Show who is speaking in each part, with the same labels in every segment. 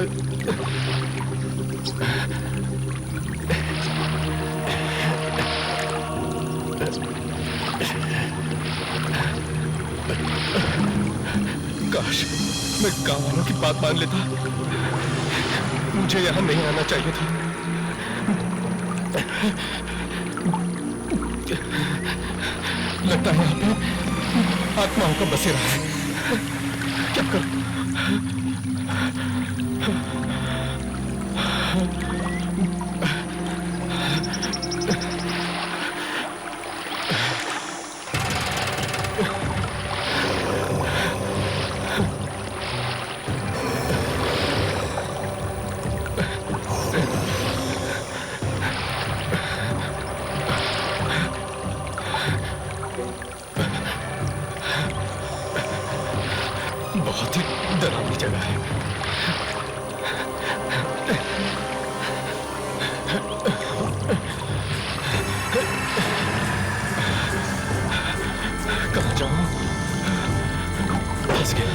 Speaker 1: काश मैं गांव वालों की बात मान लेता। मुझे यहां नहीं आना चाहिए था। लगता है यहाँ पे आत्माओं का बसेरा है। क्या करूं? बहुत ही डरावनी जगह है। कहाँ जाऊं? फंस गया।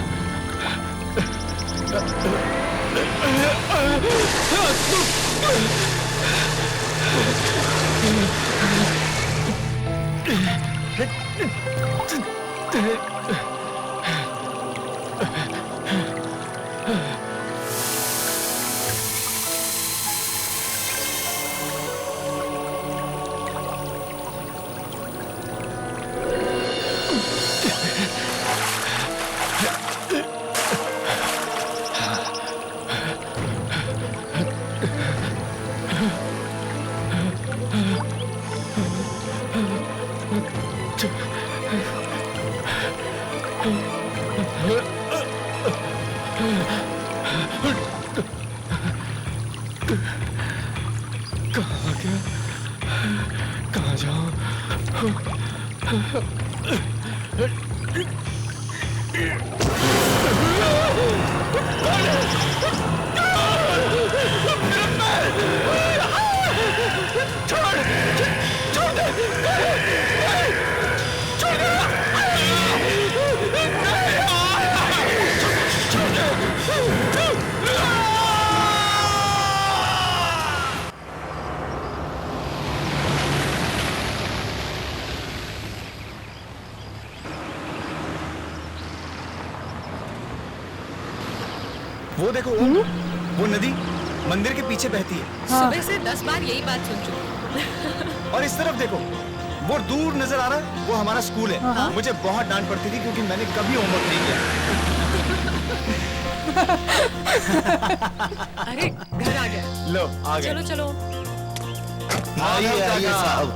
Speaker 1: कहाँ गया? कहाँ जाऊं?
Speaker 2: वो देखो वो नदी मंदिर के पीछे बहती है।
Speaker 3: सुबह से 10 बार यही बात सुन चुकी।
Speaker 2: और इस तरफ देखो वो दूर नजर आ रहा है, वो हमारा स्कूल है। मुझे बहुत डांट पड़ती थी क्योंकि मैंने कभी होमवर्क नहीं किया।
Speaker 3: अरे घर आ गया।
Speaker 2: लो आ गए।
Speaker 3: चलो चलो।
Speaker 4: आइए आइए साहब।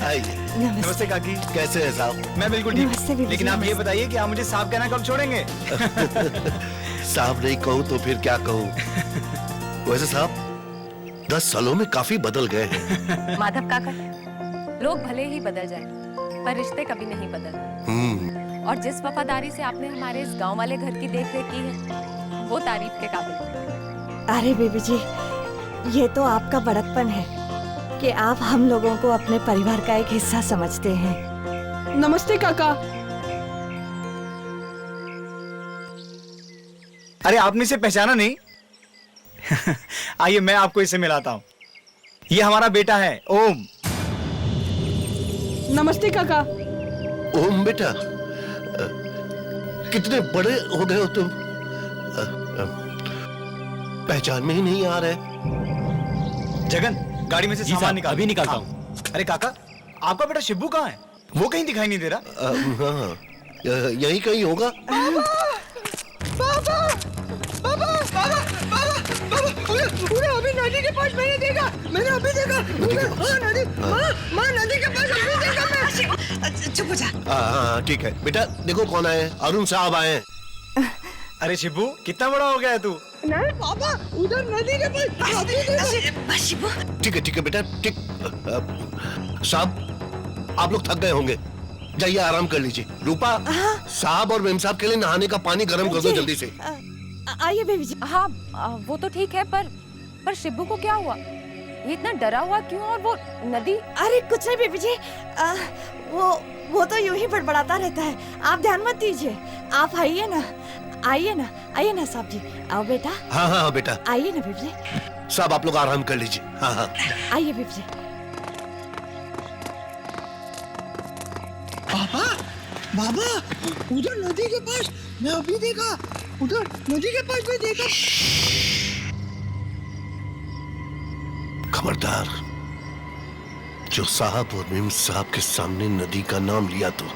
Speaker 4: आइए।
Speaker 2: नमस्ते काकी।
Speaker 4: कैसे हैं साहब?
Speaker 2: मैं बिल्कुल ठीक। लेकिन आप ये बताइए कि आप मुझे साहब कहना कब छोड़ेंगे?
Speaker 4: साहब नहीं कहूँ तो फिर क्या कहूँ? वैसे साहब 10 सालों में काफी बदल गए हैं।
Speaker 5: माधव काका, लोग भले ही बदल जाए पर रिश्ते कभी नहीं बदलते। और जिस वफादारी से आपने हमारे इस गांव वाले घर की देखरेख की है वो तारीफ के काबिल है।
Speaker 6: अरे बेबी जी, ये तो आपका बड़कपन है कि आप हम लोगों को अपने परिवार का एक हिस्सा समझते हैं।
Speaker 7: नमस्ते काका।
Speaker 2: अरे आपने इसे पहचाना नहीं? आइए मैं आपको इसे मिलाता हूँ। ये हमारा बेटा है ओम।
Speaker 7: नमस्ते काका।
Speaker 4: ओम बेटा, कितने बड़े हो गए हो तुम। पहचान में ही नहीं आ रहे।
Speaker 2: जगन, गाड़ी में से सामान निकाल।
Speaker 8: अभी निकालता हूँ।
Speaker 2: अरे काका, आपका बेटा शिब्बू कहाँ है? वो कहीं दिखाई नहीं दे रहा।
Speaker 4: हाँ, यही कहीं होगा।
Speaker 7: अभी नदी के पास मैंने अभी देखा। माँ नदी के पास अभी देखा मैं।
Speaker 6: चुप हो जा।
Speaker 4: हाँ ठीक है बेटा, देखो कौन आए हैं। अरुण साहब आए हैं।
Speaker 2: अरे शिब्बू, कितना बड़ा हो गया है तू?
Speaker 7: नहीं पापा, उधर नदी के पास।
Speaker 4: ठीक है बेटा, ठीक। साहब आप लोग थक गए होंगे, जाइए आराम कर लीजिए। रूपा, साहब और मेम साहब के लिए नहाने का पानी गर्म कर दो जल्दी से।
Speaker 6: आइए बेबी जी।
Speaker 5: हाँ वो तो ठीक है पर शिब्बू को क्या हुआ? ये इतना डरा हुआ क्यों? और वो नदी?
Speaker 6: अरे कुछ नहीं बेबी जी, वो तो यूं ही बड़बड़ाता रहता है, आप ध्यान मत दीजिए। आप आइए ना, आइए ना साहब जी, आओ बेटा,
Speaker 4: हाँ हाँ बेटा,
Speaker 6: आइए ना बिबले,
Speaker 4: साहब आप लोग आराम कर लीजिए। हाँ हाँ
Speaker 6: आइए बिबले।
Speaker 7: पापा, बाबा, उधर नदी के पास मैं अभी देखा, उधर नदी के पास मैं देखा।
Speaker 4: खबरदार, जो साहब और मेम साहब के सामने नदी का नाम लिया तो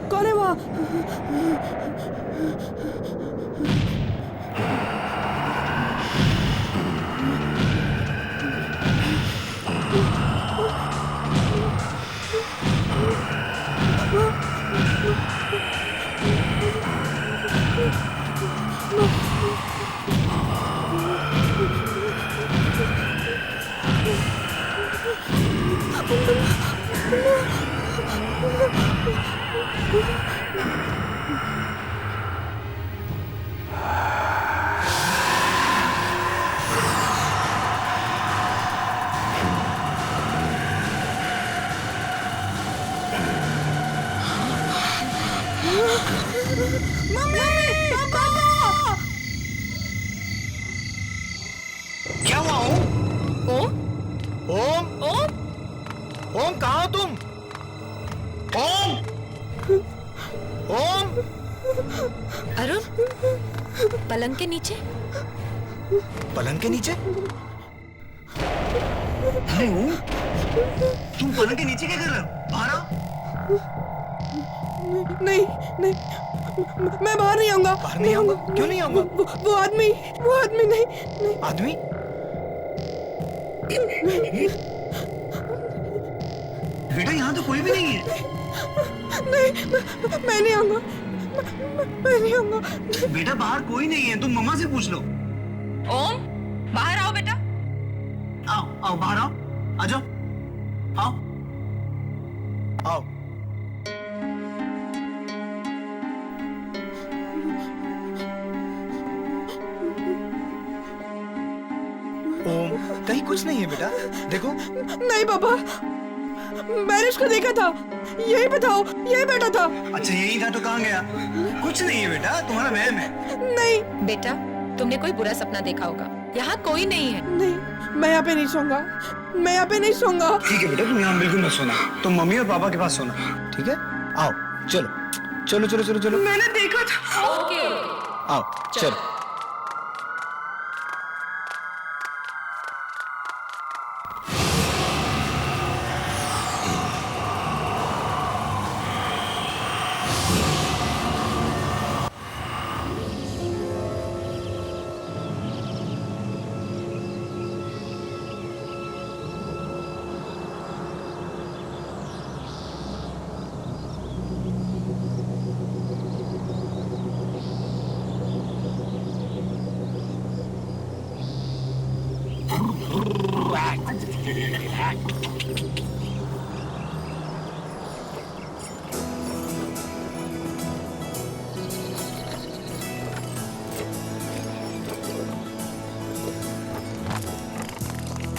Speaker 7: कौन है वहाँ?
Speaker 2: क्या हुआ ओम?
Speaker 3: ओम
Speaker 2: ओम?
Speaker 3: ओम
Speaker 2: ओम कहाँ हो तुम? ओम? ओम?
Speaker 3: अरुण, पलंग के नीचे।
Speaker 2: पलंग के नीचे? अरे ओम, तुम पलंग के नीचे क्या कर रहे हो? बाहर आओ।
Speaker 7: नहीं नहीं, मैं बाहर नहीं आऊंगा।
Speaker 2: बाहर नहीं आऊंगा? क्यों नहीं आऊंगा?
Speaker 7: वो आदमी नहीं नहीं।
Speaker 2: आदमी? बेटा यहाँ तो कोई भी नहीं है।
Speaker 7: नहीं, मैं नहीं आऊंगा, मैं नहीं आऊंगा।
Speaker 2: बेटा बाहर कोई नहीं है, तुम मम्मा से पूछ लो।
Speaker 3: ओम, बाहर आओ बेटा।
Speaker 2: आओ आओ बाहर आओ, आ जाओ, आओ आओ। ओम, कहीं कुछ नहीं है बेटा, देखो।
Speaker 7: नहीं पापा, मैंने उसको देखा था, यही बताओ, यही बैठा था।
Speaker 2: अच्छा यही था तो कहाँ गया? कुछ नहीं है बेटा, तुम्हारा वहम है।
Speaker 7: नहीं
Speaker 3: बेटा, तुमने कोई बुरा सपना देखा होगा। यहाँ कोई नहीं है।
Speaker 7: नहीं, मैं यहाँ पे नहीं सोऊंगा, मैं यहाँ पे नहीं सोऊंगा।
Speaker 2: ठीक है बेटा, तुम यहाँ बिल्कुल मत सोना, तुम मम्मी और पापा के पास सोना, ठीक है? आओ चलो चलो चलो चलो चलो,
Speaker 7: मैंने देखा था।
Speaker 3: ओके
Speaker 2: आओ चलो।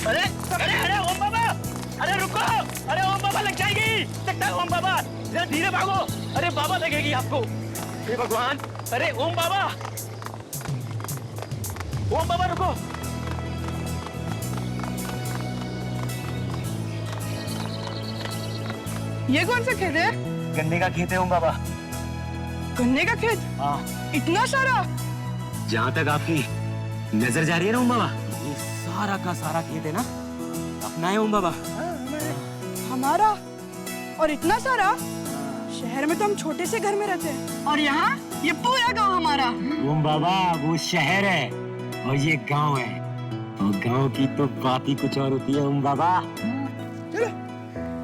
Speaker 8: अरे अरे अरे ओम बाबा, अरे रुको, अरे ओम बाबा लगता है ओम बाबा, जरा धीरे भागो। अरे बाबा देखेगी आपको। हे भगवान, अरे ओम बाबा, ओम बाबा रुको।
Speaker 7: ये कौन सा खेत है?
Speaker 8: गन्ने का खेत है ओम बाबा।
Speaker 7: गन्ने का खेत?
Speaker 8: हाँ,
Speaker 7: इतना सारा?
Speaker 8: जहाँ तक आपकी नजर जा रही है ना ओम बाबा, ये सारा का सारा खेत है ना अपना है ओम बाबा।
Speaker 7: हमारा? और इतना सारा? शहर में तो हम छोटे से घर में रहते हैं, और यहाँ ये पूरा गांव हमारा।
Speaker 8: ओम बाबा वो शहर है और ये गांव है, और गांव की तो बात ही कुछ और होती है ओम बाबा।
Speaker 7: चलो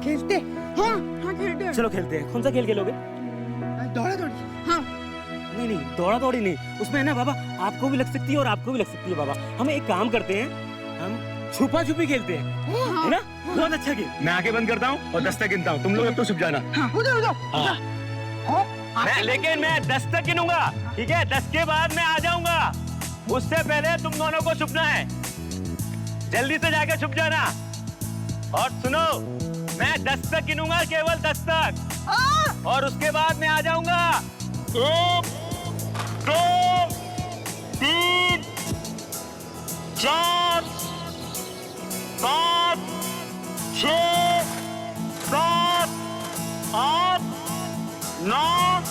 Speaker 7: खेलते। हाँ हाँ खेलते हैं।
Speaker 8: चलो खेलते हैं। कौन सा खेल खेलोगे?
Speaker 7: दौड़ा दौड़ी। हाँ।
Speaker 8: नहीं नहीं, दौड़ा दौड़ी नहीं, उसमें है ना बाबा आपको भी लग सकती है और आपको भी लग सकती है बाबा। हम एक काम करते हैं, हम छुपा छुपी खेलते हैं, है ना? बहुत अच्छा गेम। मैं आंखें बंद करता हूँ और 10 तक गिनता हूँ, तुम लोग अब तो छुप जाना।
Speaker 7: उधर उधर।
Speaker 8: लेकिन मैं 10 तक गिनूंगा, ठीक है? 10 के बाद मैं आ जाऊंगा, उससे पहले तुम दोनों को छुपना है। जल्दी से जाके छुप जाना। और सुनो, मैं 10 तक गिनूंगा, केवल 10 तक, और उसके बाद मैं आ जाऊंगा। 1 2 3 4 5 6 7 8 9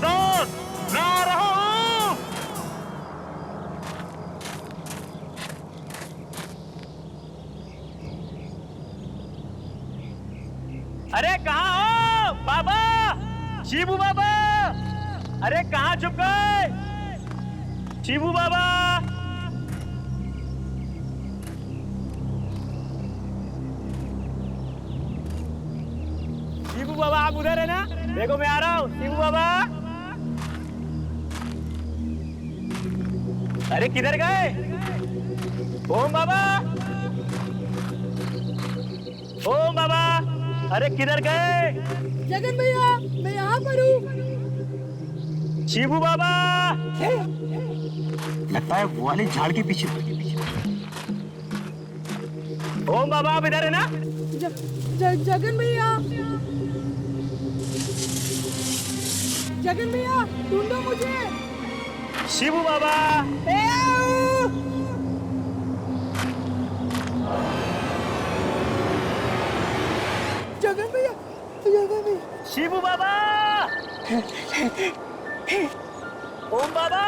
Speaker 8: 10। मैं आ रहा हूँ। अरे कहाँ हो बाबा, शिबू बाबा? अरे कहाँ छुप गए शिबू बाबा? शिबू बाबा आप उधर है ना? देखो मैं आ रहा हूँ शिबू बाबा। अरे किधर गए ओम बाबा? ओम बाबा, अरे किधर गए?
Speaker 7: जगन भैया, मैं यहाँ पर हूँ।
Speaker 8: शिबू बाबा, लगता है वो वाले झाड़ के पीछे। ओम बाबा आप इधर है ना?
Speaker 7: जगन भैया, जगन भैया ढूंढो मुझे।
Speaker 8: शिबू बाबा,
Speaker 7: जगन भैया, जगन भैया।
Speaker 8: शिबू बाबा, ओम बाबा।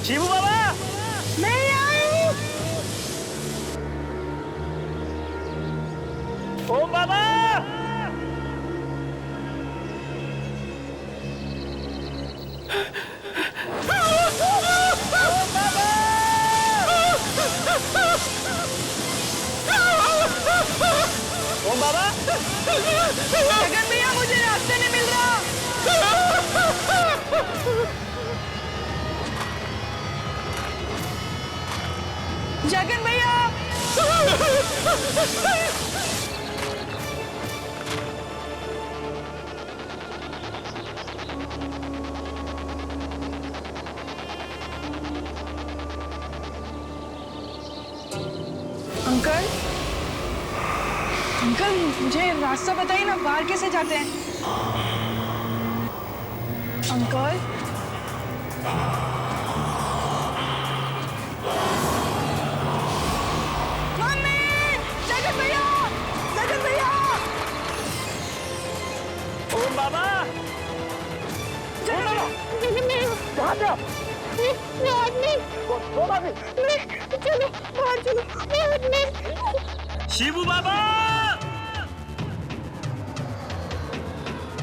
Speaker 8: शिबू बाबा,
Speaker 7: मैं यहाँ हूँ।
Speaker 8: ओम बाबा, ओम बाबा।
Speaker 7: जगन भैया मुझे रास्ते नहीं मिल रहा। जगन भैया, अंकल, अंकल मुझे रास्ता बताइए ना, बाहर कैसे जाते हैं? अंकल, मम्मी, जगन भैया, जगन भैया,
Speaker 8: ओम बाबा,
Speaker 7: जगन भैया,
Speaker 8: कहाँ पे आप?
Speaker 7: चलो बाहर चलो।
Speaker 8: शिबू बाबा,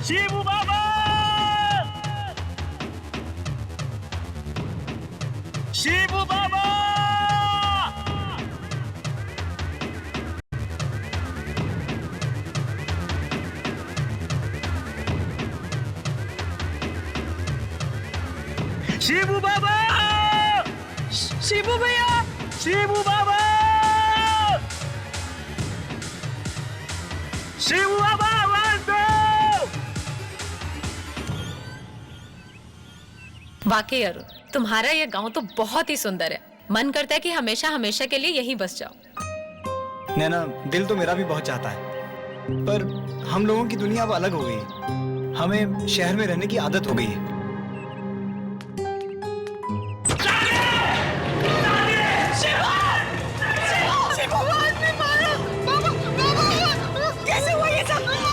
Speaker 8: शिबू बाबा, शिबू बाबा, शिबू बाबा,
Speaker 3: शिबू भैया,
Speaker 8: शिबू बाबा, शिबू बाबा, आवाज दो।
Speaker 3: वाकई अरुण, तुम्हारा ये गांव तो बहुत ही सुंदर है। मन करता है कि हमेशा हमेशा के लिए यहीं बस जाओ।
Speaker 2: नैना, दिल तो मेरा भी बहुत चाहता है, पर हम लोगों की दुनिया अब अलग हो गई है। हमें शहर में रहने की आदत हो गई है।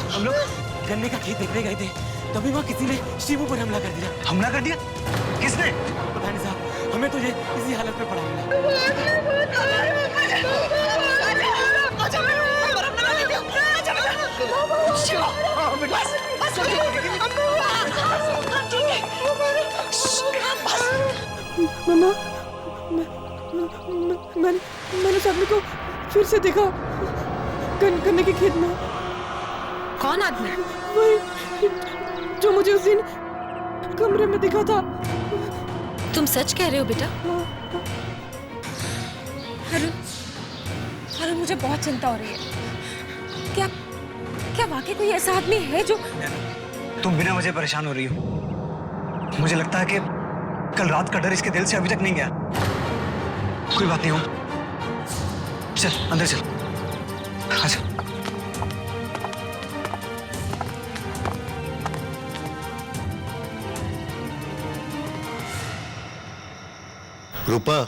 Speaker 9: हम लोग गन्ने का खेत देखने गए थे, तभी वहाँ किसी ने शिबू पर हमला कर दिया।
Speaker 2: हमला कर दिया? किसने?
Speaker 9: पता नहीं साहब, हमें तो ये इसी हालत में पड़ा मिला।
Speaker 7: मम्मा, मैंने सभी को फिर से देखा गन्ने के खेत में।
Speaker 3: कौन आदमी?
Speaker 7: वही जो मुझे उस दिन कमरे में दिखा था।
Speaker 3: तुम सच कह रहे हो बेटा?
Speaker 5: अरुण, मुझे बहुत चिंता हो रही है। क्या वाकई कोई ऐसा आदमी है जो...
Speaker 2: तुम बिना वजह परेशान हो रही हो। मुझे लगता है कि कल रात का डर इसके दिल से अभी तक नहीं गया। कोई बात नहीं हो, चल अंदर चल। अच्छा।
Speaker 4: रूपा,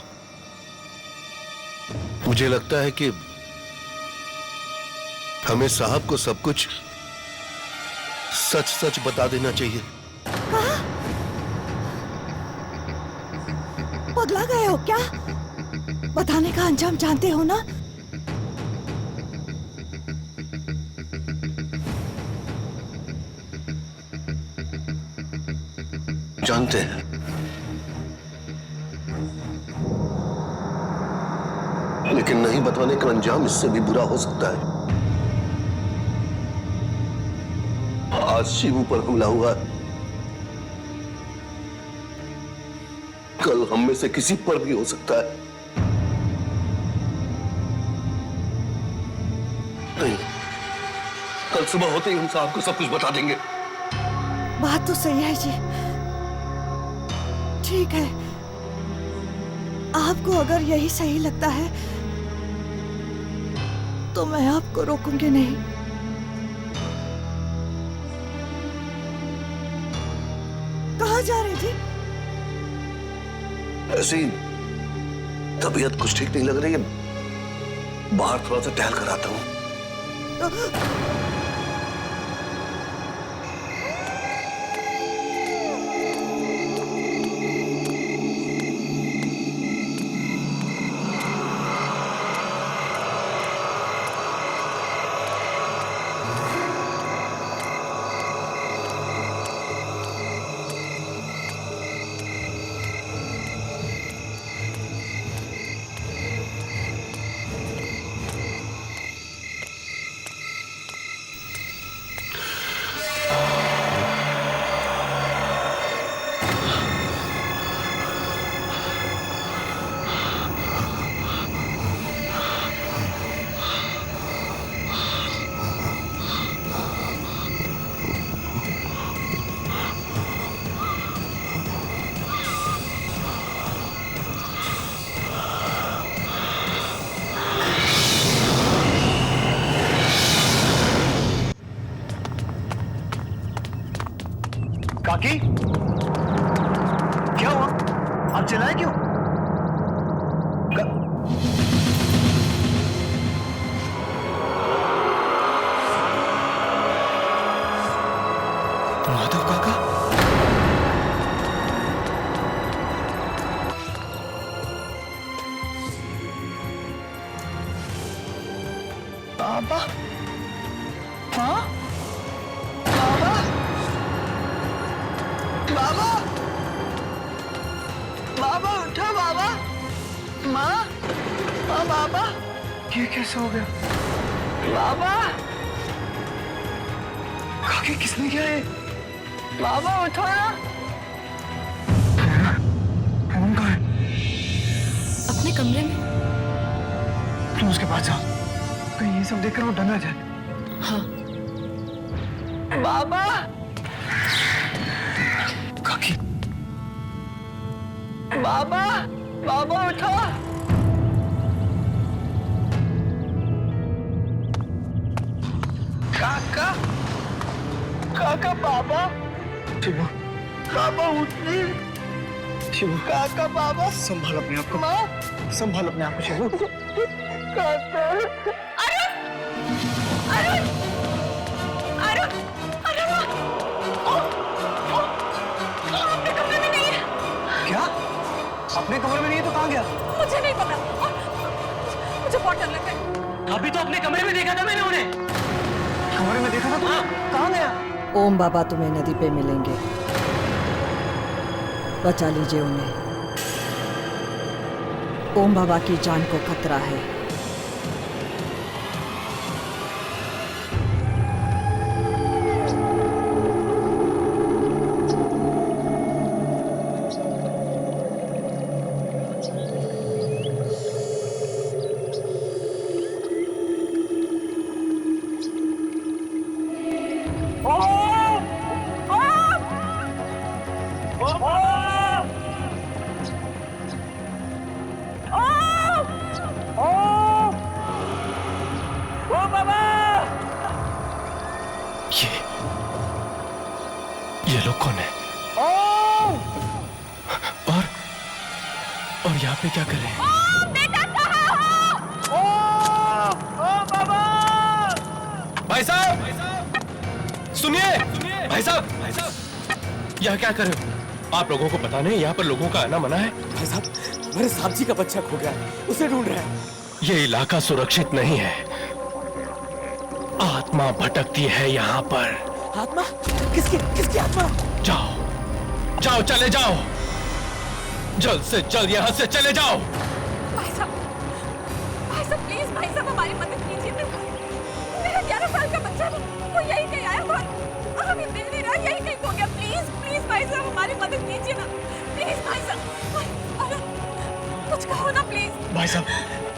Speaker 4: मुझे लगता है कि हमें साहब को सब कुछ सच सच बता देना चाहिए।
Speaker 6: पगला गए हो क्या? बताने का अंजाम जानते हो ना?
Speaker 4: जानते हैं, लेकिन नहीं बताने का अंजाम इससे भी बुरा हो सकता है। आज शिवू पर हमला हुआ, कल हम में से किसी पर भी हो सकता है। नहीं, कल सुबह होते ही हम साहब को सब कुछ बता देंगे।
Speaker 6: बात तो सही है जी। ठीक है, आपको अगर यही सही लगता है तो मैं आपको रोकूंगी नहीं। कहाँ जा रहे थे?
Speaker 4: ऐसी तबीयत कुछ ठीक नहीं लग रही है, बाहर थोड़ा सा टहल कर आता हूं।
Speaker 2: काकी, क्या हुआ? आप चिल्लाए क्यों? माधव काका? बाबा? हाँ? बाबा?
Speaker 7: बाबा बाबा उठो बाबा। माँ माँ बाबा
Speaker 2: ये कैसे हो गया?
Speaker 7: बाबा
Speaker 2: काकी किसने किया ये?
Speaker 7: बाबा उठो ना।
Speaker 2: कौन कहा है?
Speaker 3: अपने कमरे में।
Speaker 2: तुम उसके पास जाओ, कहीं ये सब देखकर वो डर ना जाए।
Speaker 3: हाँ।
Speaker 7: बाबा
Speaker 2: काकी
Speaker 7: बाबा बाबा उठो। काका काका बाबा
Speaker 2: शिवू,
Speaker 7: बाबा उठिए।
Speaker 2: शिवू,
Speaker 7: काका बाबा
Speaker 2: संभाल अपने आप को,
Speaker 7: माँ
Speaker 2: संभाल अपने आप को शिवू।
Speaker 7: काका अरुण अरुण अरुण अरुण अपने कमरे में नहीं है।
Speaker 2: क्या? अपने कमरे में नहीं है तो कहाँ गया?
Speaker 5: मुझे नहीं पता, मुझे बहुत डर लग रहा है।
Speaker 9: अभी तो अपने कमरे में देखा था मैंने उन्हें।
Speaker 2: कमरे में देखा था तुमने? कहाँ गया?
Speaker 6: ओम बाबा तुम्हें नदी पे मिलेंगे, बचा लीजिए उन्हें। ओम बाबा की जान को खतरा है।
Speaker 1: ये लोग कौन है? और यहाँ पे क्या कर रहे हैं? भाई साहब सुनिए, भाई साहब यहाँ क्या कर रहे हो? आप लोगों को पता नहीं यहाँ पर लोगों का आना मना है?
Speaker 9: भाई साहब, मेरे साहब जी का बच्चा खो गया है, उसे ढूंढ रहे हैं।
Speaker 1: ये इलाका सुरक्षित नहीं है, आत्मा भटकती है यहाँ पर।
Speaker 9: आत्मा? किसकी किसकी आत्मा?
Speaker 1: जाओ जाओ, चले जाओ, जल्द से जल्द यहाँ से चले जाओ।
Speaker 5: भाई साहब प्लीज, भाई साहब हमारी मदद कीजिए। मेरा 11 साल का बच्चा है, वो यही कहीं आया हुआ, हमें मिल नहीं रहा, यही कहीं खो गया। प्लीज प्लीज भाई साहब हमारी मदद कीजिए ना, प्लीज भाई साहब। अरे कुछ कहो ना प्लीज।
Speaker 2: भाई साहब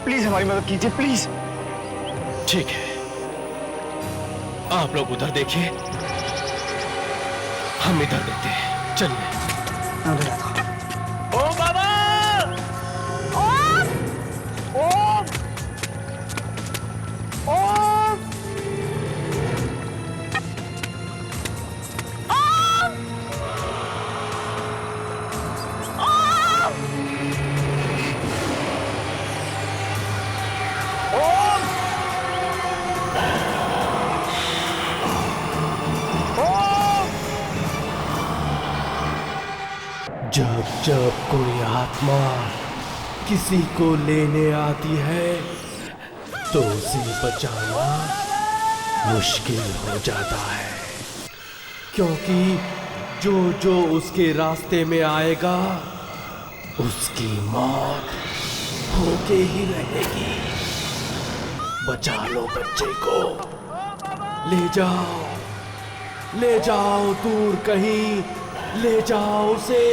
Speaker 2: प्लीज हमारी मदद कीजिए, प्लीज।
Speaker 1: ठीक है, आप लोग उधर देखिए, हम इधर देखते हैं। चलिए।
Speaker 8: ओ बाबा!
Speaker 7: ओम ओम ओम
Speaker 1: जब जब कोई आत्मा किसी को लेने आती है तो उसे बचाना मुश्किल हो जाता है, क्योंकि जो जो उसके रास्ते में आएगा उसकी मौत होके ही रहेगी। बचा लो बच्चे को, ले जाओ दूर कहीं, ले जाओ उसे।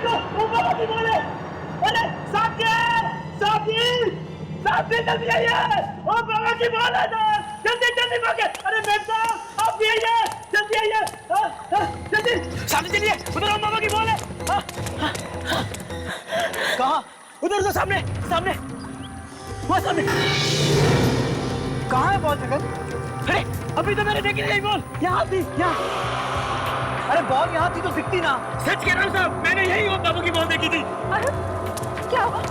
Speaker 8: देखो वो बाबा की बॉल है। अरे साथी जल्दी आइए, वो बाबा की बॉल है सर, जल्दी भागे। अरे मेम साहब आप भी आइए, जल्दी आइए, जल्दी सामने चलिए, उधर वो बाबा की बॉल है। कहाँ? उधर तो सामने वहाँ सामने।
Speaker 2: कहाँ है बॉल जगन?
Speaker 8: अरे अभी तो मैंने देखी नहीं बॉल, यहाँ थी यहाँ।
Speaker 2: अरे बॉल यहाँ थी तो दिखती ना।
Speaker 8: सच कह रहा हूँ साहब, मैंने यही वो बाबू की बॉल देखी थी।
Speaker 5: अरे क्या हुआ?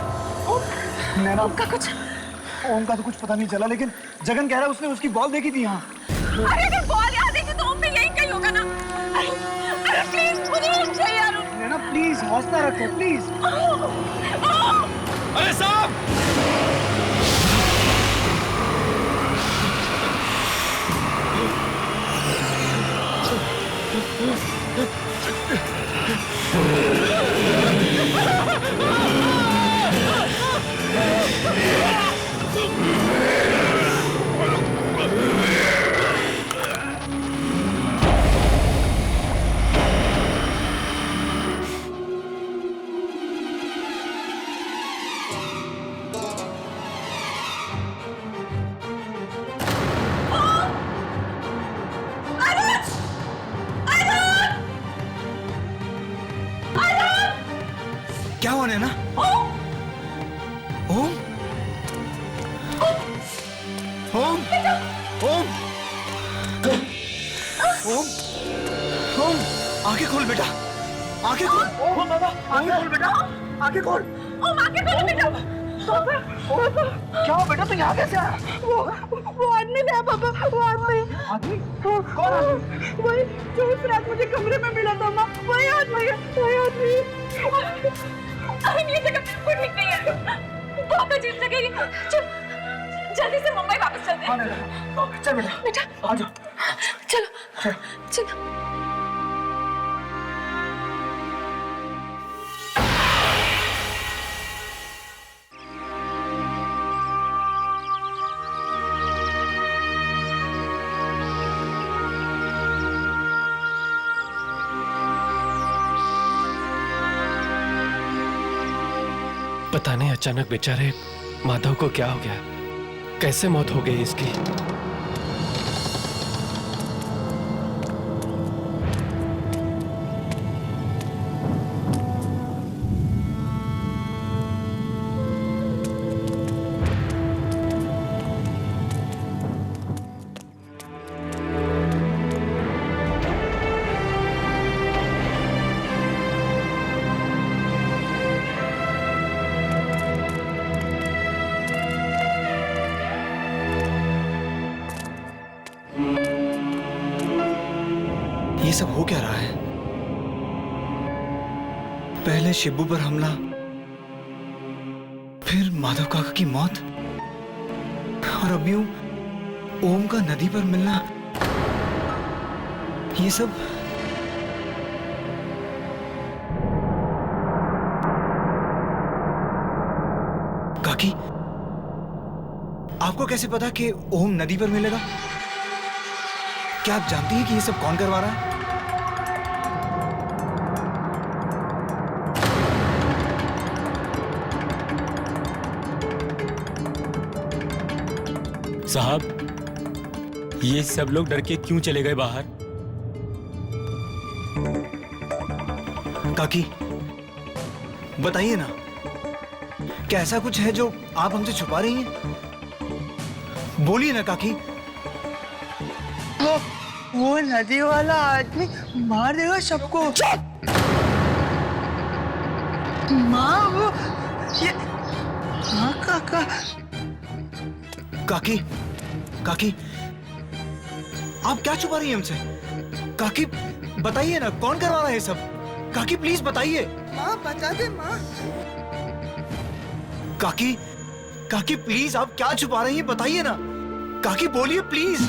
Speaker 2: नैना,
Speaker 5: ओम का कुछ?
Speaker 2: ओम का तो कुछ पता नहीं चला, लेकिन जगन कह रहा है उसने उसकी बॉल देखी थी यहाँ।
Speaker 5: अरे अगर बॉल यहाँ देखी तो ओम भी यही कहीं होगा ना। अरे प्लीज मुझे ओम चाहिए यार।
Speaker 2: नैना प्लीज हौसला रखो प्लीज।
Speaker 1: अरे साहब!
Speaker 2: क्या हुआ नैना? ओम? ओम? ओम? ओम? ओम? आंखें खोल बेटा, आंखें खोल।
Speaker 8: ओ बाबा,
Speaker 2: आंखें खोल बेटा, आंखें खोल।
Speaker 5: ओम आंखें खोलो बेटा।
Speaker 2: क्या हुआ बेटा, तू यहाँ कैसे आया?
Speaker 7: वो आदमी था पापा, वो आदमी।
Speaker 2: आदमी? कौन आदमी?
Speaker 7: वही जो उस रात मुझे कमरे में मिला था माँ, वही आदमी।
Speaker 5: अरे ये जगह बिल्कुल ठीक नहीं है, बहुत अजीब जगह है। चल जल्दी से मुंबई वापस चलते हैं।
Speaker 2: चल बेटा,
Speaker 5: बेटा
Speaker 2: आ जाओ।
Speaker 5: चलो चलो।
Speaker 1: पता नहीं अचानक बेचारे माधव को क्या हो गया, कैसे मौत हो गई इसकी।
Speaker 2: ये सब हो क्या रहा है? पहले शिबू पर हमला, फिर माधव काका की मौत, और अब यूं ओम का नदी पर मिलना। ये सब काकी, आपको कैसे पता कि ओम नदी पर मिलेगा? क्या आप जानती हैं कि ये सब कौन करवा रहा है?
Speaker 10: साहब, ये सब लोग डर के क्यों चले गए बाहर?
Speaker 2: काकी, बताइए ना, क्या ऐसा कुछ है जो आप हमसे छुपा रही हैं? बोलिए ना काकी।
Speaker 7: वो नदी वाला आदमी मार देगा सबको। माँ वो ये हाँ काका।
Speaker 2: काकी, काकी, आप क्या छुपा रही हैं हमसे? काकी बताइए ना, कौन करवा रहा है ये सब? काकी प्लीज बताइए।
Speaker 7: माँ बता दे माँ।
Speaker 2: काकी, काकी प्लीज, आप क्या छुपा रही हैं? बताइए ना काकी, बोलिए प्लीज।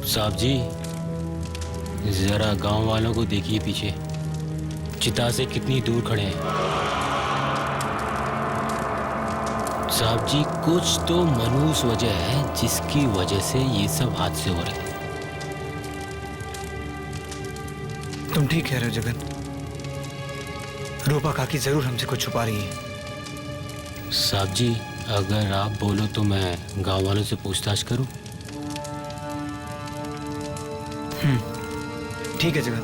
Speaker 10: साहब जी, जरा गांव वालों को देखिए पीछे, चिता से कितनी दूर खड़े हैं। साहब जी, कुछ तो मनहूस वजह है जिसकी वजह से ये सब हादसे हो रहे हैं।
Speaker 2: तुम ठीक कह रहे हो जगन। रूपा काकी जरूर हमसे कुछ छुपा रही है।
Speaker 10: साहब जी, अगर आप बोलो तो मैं गांव वालों से पूछताछ करूं?
Speaker 2: ठीक है जगन।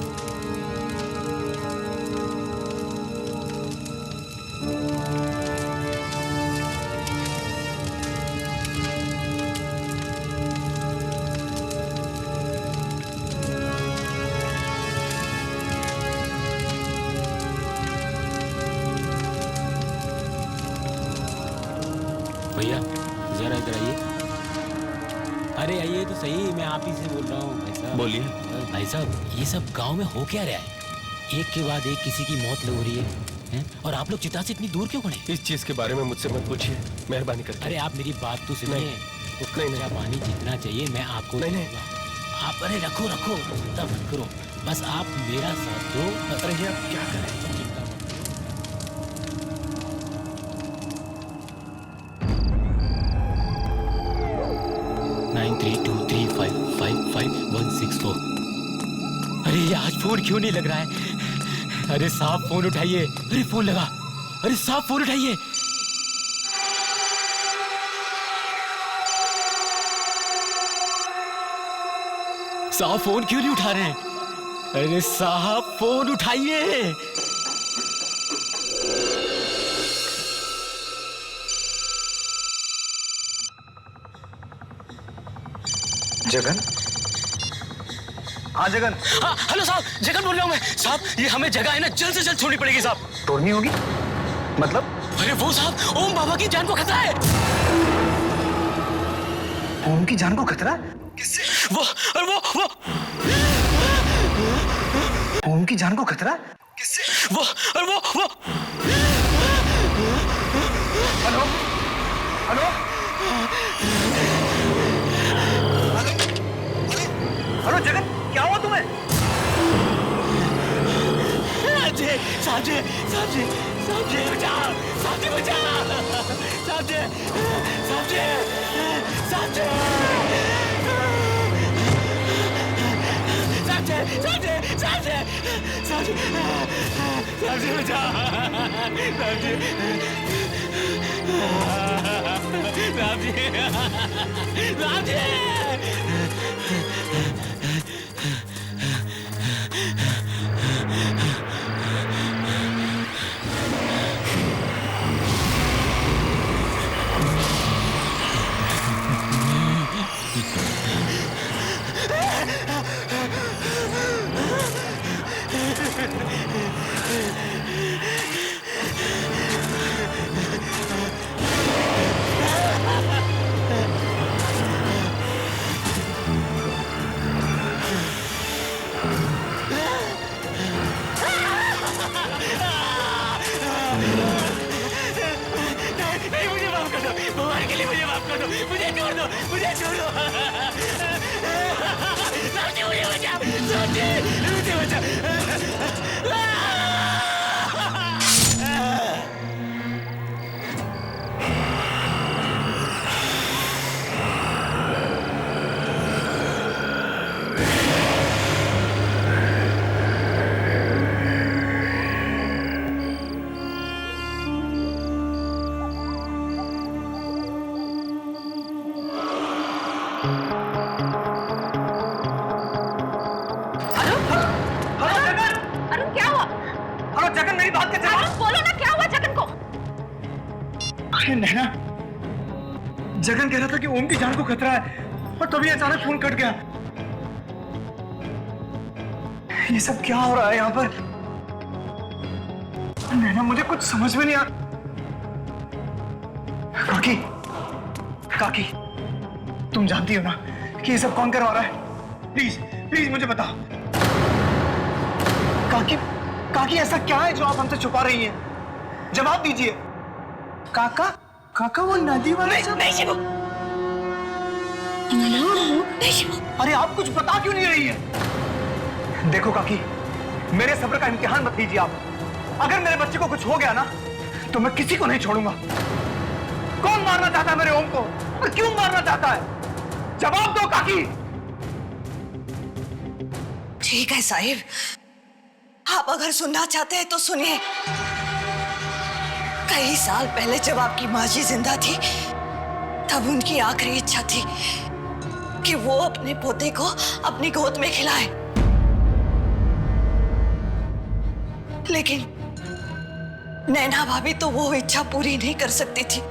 Speaker 10: भैया जरा इधर आइए। अरे आइए तो सही, मैं आप ही से बोल रहा हूँ। भाई साहब
Speaker 1: बोलिए।
Speaker 10: भाई साहब, ये सब गांव में हो क्या रहा है? एक के बाद एक किसी की मौत हो रही है, हैं? और आप लोग चिता से इतनी दूर क्यों खड़े?
Speaker 1: इस चीज के बारे में मुझसे मत पूछिए, मेहरबानी करके।
Speaker 10: अरे आप मेरी बात तो सुनिए। तो कच्चा पानी जितना चाहिए मैं आपको दूंगा। आप अरे रखो रखो, चिंता मत करो, बस आप मेरा साथ दो।
Speaker 1: अरे ये आप क्या करें?
Speaker 10: 9323555164। अरे ये आज फोन क्यों नहीं लग रहा है? अरे साहब फोन उठाइए। अरे फोन लगा। अरे साहब फोन उठाइए। साहब फोन क्यों नहीं उठा रहे हैं? अरे साहब फोन उठाइए।
Speaker 2: जगन? हाँ जगन।
Speaker 9: हाँ हेलो साहब, जगन बोल रहा हूँ मैं। साहब ये हमें जगह है ना जल्द से जल्द छोड़नी पड़ेगी साहब।
Speaker 2: तोड़नी होगी? मतलब?
Speaker 9: अरे वो साहब, ओम बाबा की जान को खतरा है।
Speaker 2: ओम की जान को खतरा? किससे?
Speaker 9: वो
Speaker 2: ओम की जान को खतरा? किससे?
Speaker 9: वो
Speaker 2: हेलो हेलो हेलो जगन, क्या हुआ तुम्हें?
Speaker 9: साहब जी बचाओ, साहब जी बचाओ, साहब जी भगवान के लिए मुझे माफ कर दो, मुझे छोड़ दो, मुझे छोड़ दो। मुझे बचाओ, मुझे बचाओ।
Speaker 2: नैना, जगन कह रहा था कि ओम की जान को खतरा है और तभी अचानक फोन कट गया। ये सब क्या हो रहा है यहाँ पर? नैना, मुझे कुछ समझ में नहीं आ। काकी, काकी, तुम जानती हो ना कि ये सब कौन करवा रहा है? प्लीज प्लीज मुझे बताओ। काकी, काकी ऐसा क्या है जो आप हमसे छुपा रही हैं? जवाब दीजिए। काका, काका वो नदी वाला? नहीं,
Speaker 11: नहीं
Speaker 5: नहीं शिवू।
Speaker 2: अरे आप कुछ बता क्यों नहीं रही है? देखो काकी, मेरे सब्र का इम्तिहान मत लीजिए आप। अगर मेरे बच्चे को कुछ हो गया ना तो मैं किसी को नहीं छोड़ूंगा। कौन मारना चाहता है मेरे ओम को और क्यों मारना चाहता है? जवाब दो काकी।
Speaker 6: ठीक है साहिब, आप अगर सुनना चाहते हैं तो सुनिए। कई साल पहले जब आपकी माँ जी जिंदा थी तब उनकी आखिरी इच्छा थी कि वो अपने पोते को अपनी गोद में खिलाए, लेकिन नैना भाभी तो वो इच्छा पूरी नहीं कर सकती थी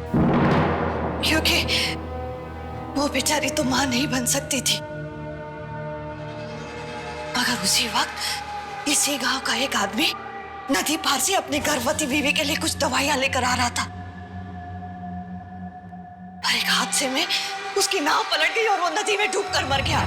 Speaker 6: क्योंकि वो बेचारी तो मां नहीं बन सकती थी। मगर उसी वक्त इसी गांव का एक आदमी नदी पार से अपनी गर्भवती बीवी के लिए कुछ दवाइयां लेकर आ रहा था और एक हादसे में उसकी नाव पलट गई और वो नदी में डूबकर मर गया।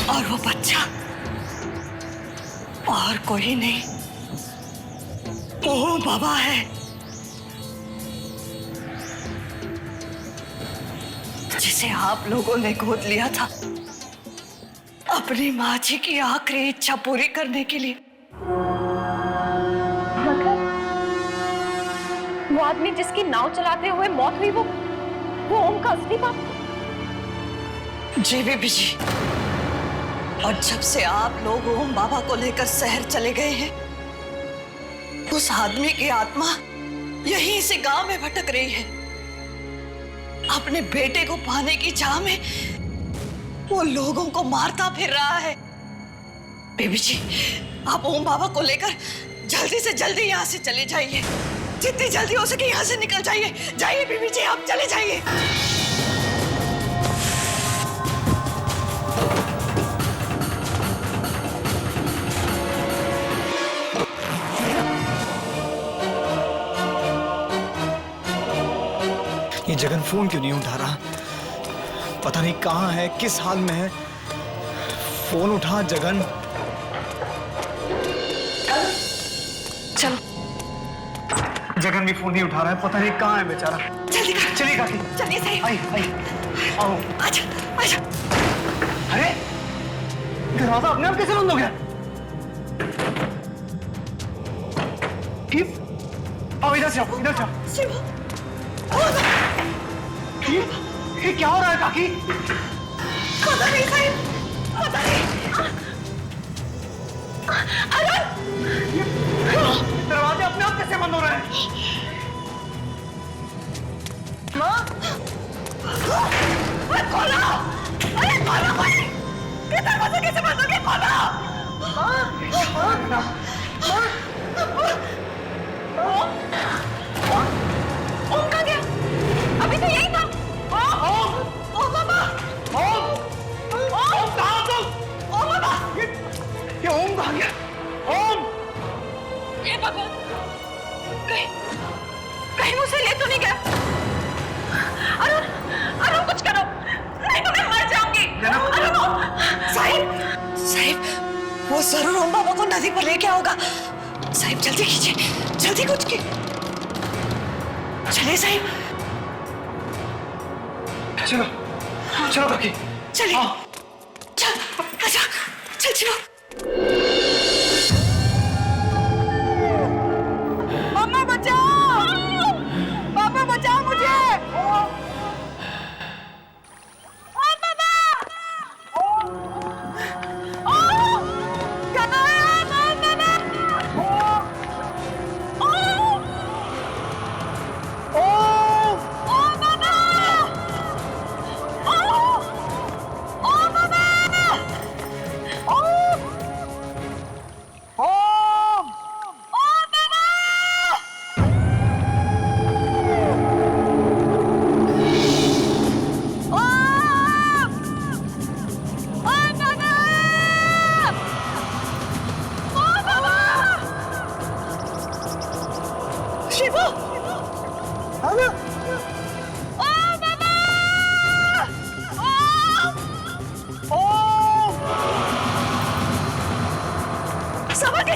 Speaker 6: और वो बच्चा और कोई नहीं, वो बाबा है जिसे आप लोगों ने गोद लिया था अपनी माँ जी की आखिरी इच्छा पूरी करने के लिए।
Speaker 5: वो आदमी जिसकी नाव चलाते हुए मौत हुई, वो ओम का असली बाप?
Speaker 6: जी बीबी जी, और जब से आप लोग ओम बाबा को लेकर शहर चले गए हैं उस आदमी की आत्मा यहीं से गांव में भटक रही है। अपने बेटे को पाने की चाह में वो लोगों को मारता फिर रहा है। बीबी जी, आप ओम बाबा को लेकर जल्दी से जल्दी यहाँ से चले जाइए, जितनी जल्दी हो सके यहाँ से निकल जाइए। जाइए बीबी जी, आप चले जाइए।
Speaker 2: ये जगन फोन क्यों नहीं उठा रहा? पता नहीं कहाँ है, किस हाल में है। फोन उठा जगन।
Speaker 6: चलो।
Speaker 2: जगन भी फोन नहीं उठा रहा है, पता नहीं कहाँ है बेचारा।
Speaker 6: जल्दी कर,
Speaker 2: चलिए काकी,
Speaker 6: चलिए सही।
Speaker 2: आई आई आओ।
Speaker 6: आजा आजा।
Speaker 2: अरे दरवाजा अपने आप कैसे बंद हो गया? आओ इधर से, आओ इधर से।
Speaker 6: शिव,
Speaker 2: ये क्या हो रहा है काकी?
Speaker 6: पता नहीं साहिब, पता नहीं।
Speaker 2: दरवाजे अपने आप कैसे बंद हो रहे हैं?
Speaker 6: माँ, खोलो! अरे खोलो भाई! ये दरवाजा कैसे बंद हो गया? ओम कहाँ गया? अभी तो यही था। ओम बाबा!
Speaker 2: ओम कहाँ तुम?
Speaker 6: ओम बाबा!
Speaker 2: ये ओम कहाँ गया? ओम!
Speaker 6: ये भगवान! कहीं मुझसे ले तो नहीं गया? अरुण, अरुण कुछ करो, नहीं तो मैं मर जाऊंगी। अरुण, साहिब, वो जरूर ओम बाबा को नदी पर लेके आओगा। साहिब जल्दी कीजिए, जल्दी कुछ की। चले साहिब।
Speaker 2: चलो, चलो काकी।
Speaker 6: चलिए। चल, आजा, चल चलो। मम्मा बचाओ! पापा बचाओ मुझे!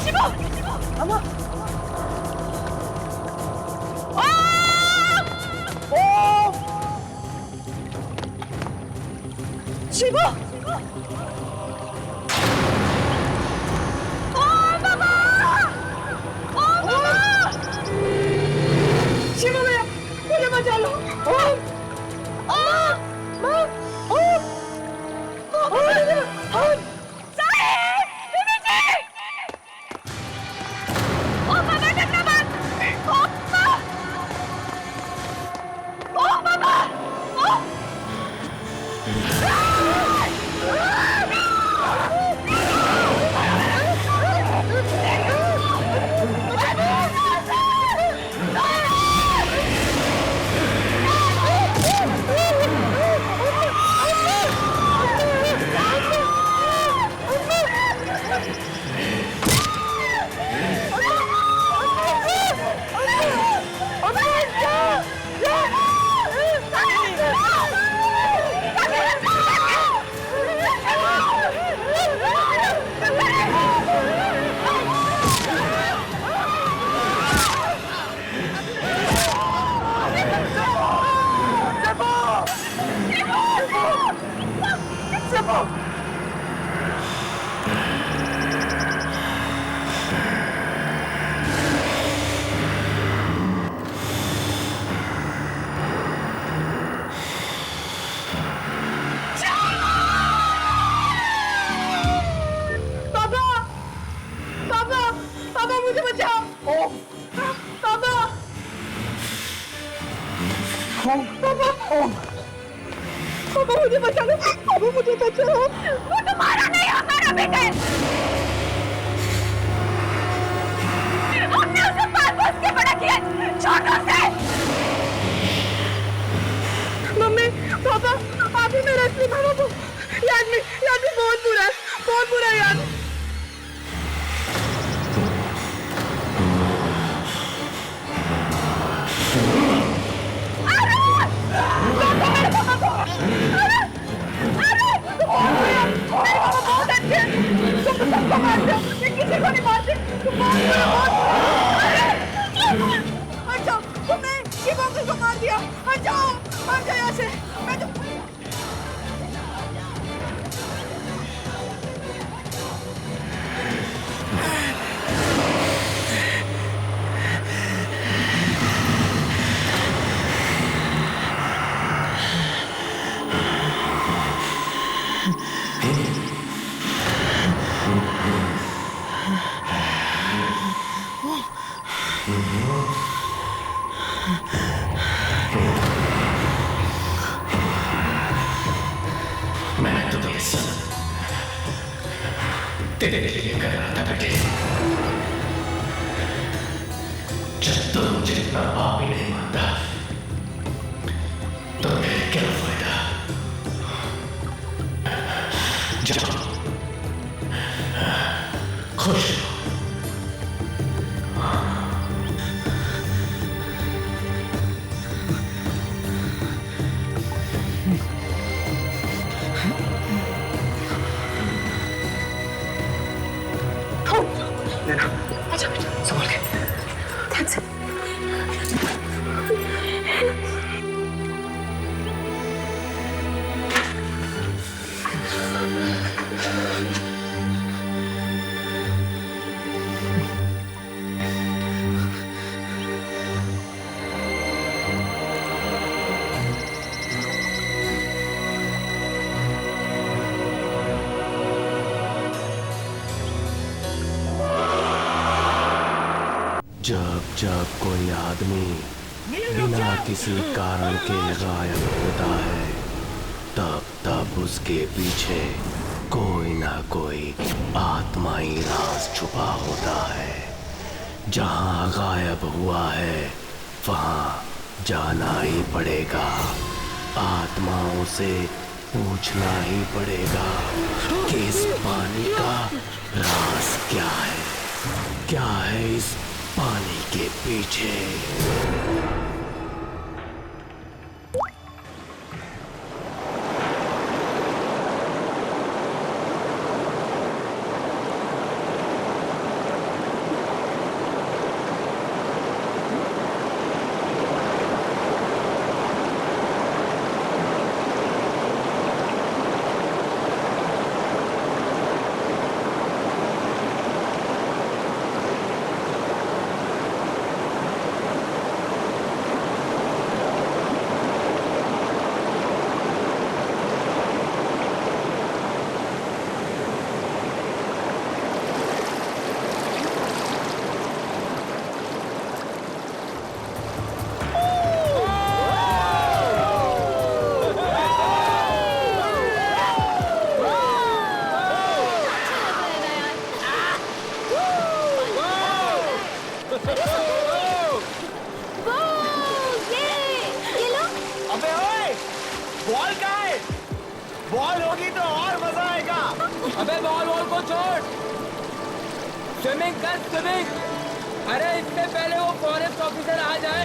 Speaker 7: शिवू शिवू भैया मुझे बचा लो मुझे बचा लो पापा मुझे बचाओ वो तुम्हारा नहीं होता ना बेटे हमने उसे पाल-पोस के बड़ा किया छोटों से मम्मी पापा आप ही मेरा असली मामा को ये आदमी बहुत बुरा है यार किसी को नहीं मारते अच्छा तुमने शिवम को मार दिया जाओ यहाँ से मैं तो
Speaker 1: मैं तुम्हें सब तेरे लिए कर रहा था बेटे जब तुम मुझे इतना बाप ही नहीं मानता तो फिर क्या फायदा जाओ खुश
Speaker 2: अच्छा बेटा संभाल के
Speaker 5: थैंक्स
Speaker 1: जब जब कोई आदमी बिना किसी कारण के गायब होता है तब तब उसके पीछे कोई ना कोई आत्माई राज छुपा होता है। जहां गायब हुआ है वहां जाना ही पड़ेगा, आत्माओं से पूछना ही पड़ेगा कि इस पानी का राज क्या है, क्या है इस पानी के पीछे।
Speaker 10: अरे बॉल बॉल को छोड़, स्विमिंग कर स्विमिंग। अरे इससे पहले वो फॉरेस्ट ऑफिसर आ जाए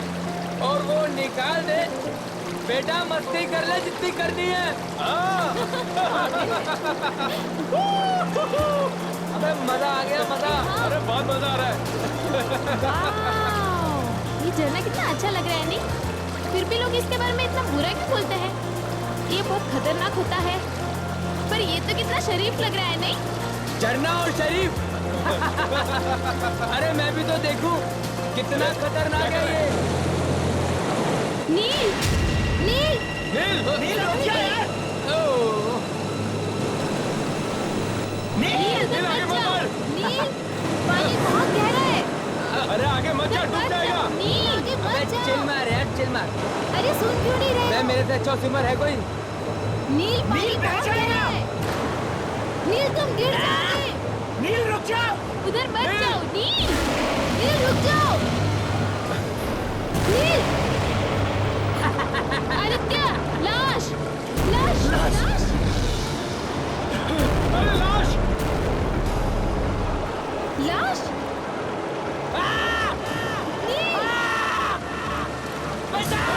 Speaker 10: और वो निकाल दे। बेटा मस्ती कर ले जितनी करनी है। अबे मजा आ गया मजा। अरे बहुत मजा आ रहा है।
Speaker 11: ये झरना कितना अच्छा लग रहा है नहीं? फिर भी लोग इसके बारे में इतना बुरा क्यों बोलते हैं? ये बहुत खतरनाक होता है, पर ये तो कितना शरीफ लग रहा है नहीं?
Speaker 10: झरना और शरीफ। अरे मैं भी तो देखूं कितना खतरनाक है ये।
Speaker 11: नील, नील,
Speaker 10: नील, नील रुक जा यार।
Speaker 11: नील,
Speaker 10: नील आगे मत बढ़।
Speaker 11: नील, पानी बहुत गहरा है।
Speaker 10: अरे आगे मत जा, डूब जाएगा।
Speaker 11: नील, आगे मत जा।
Speaker 10: चिल मार यार, चिल मार।
Speaker 11: अरे सुन क्यों नहीं रहे?
Speaker 10: मैं मेरे से अच्छा स्विमर है कोई?
Speaker 11: नील, पानी बहुत गहरा है। नील तुम गिर जाओगे।
Speaker 10: नील रुक जा।
Speaker 11: उधर मत जाओ। नील, नील रुक जाओ। नील, आदित्य, लाश, लाश, लाश।
Speaker 10: अरे लाश,
Speaker 11: लाश। नील,
Speaker 10: बचाओ।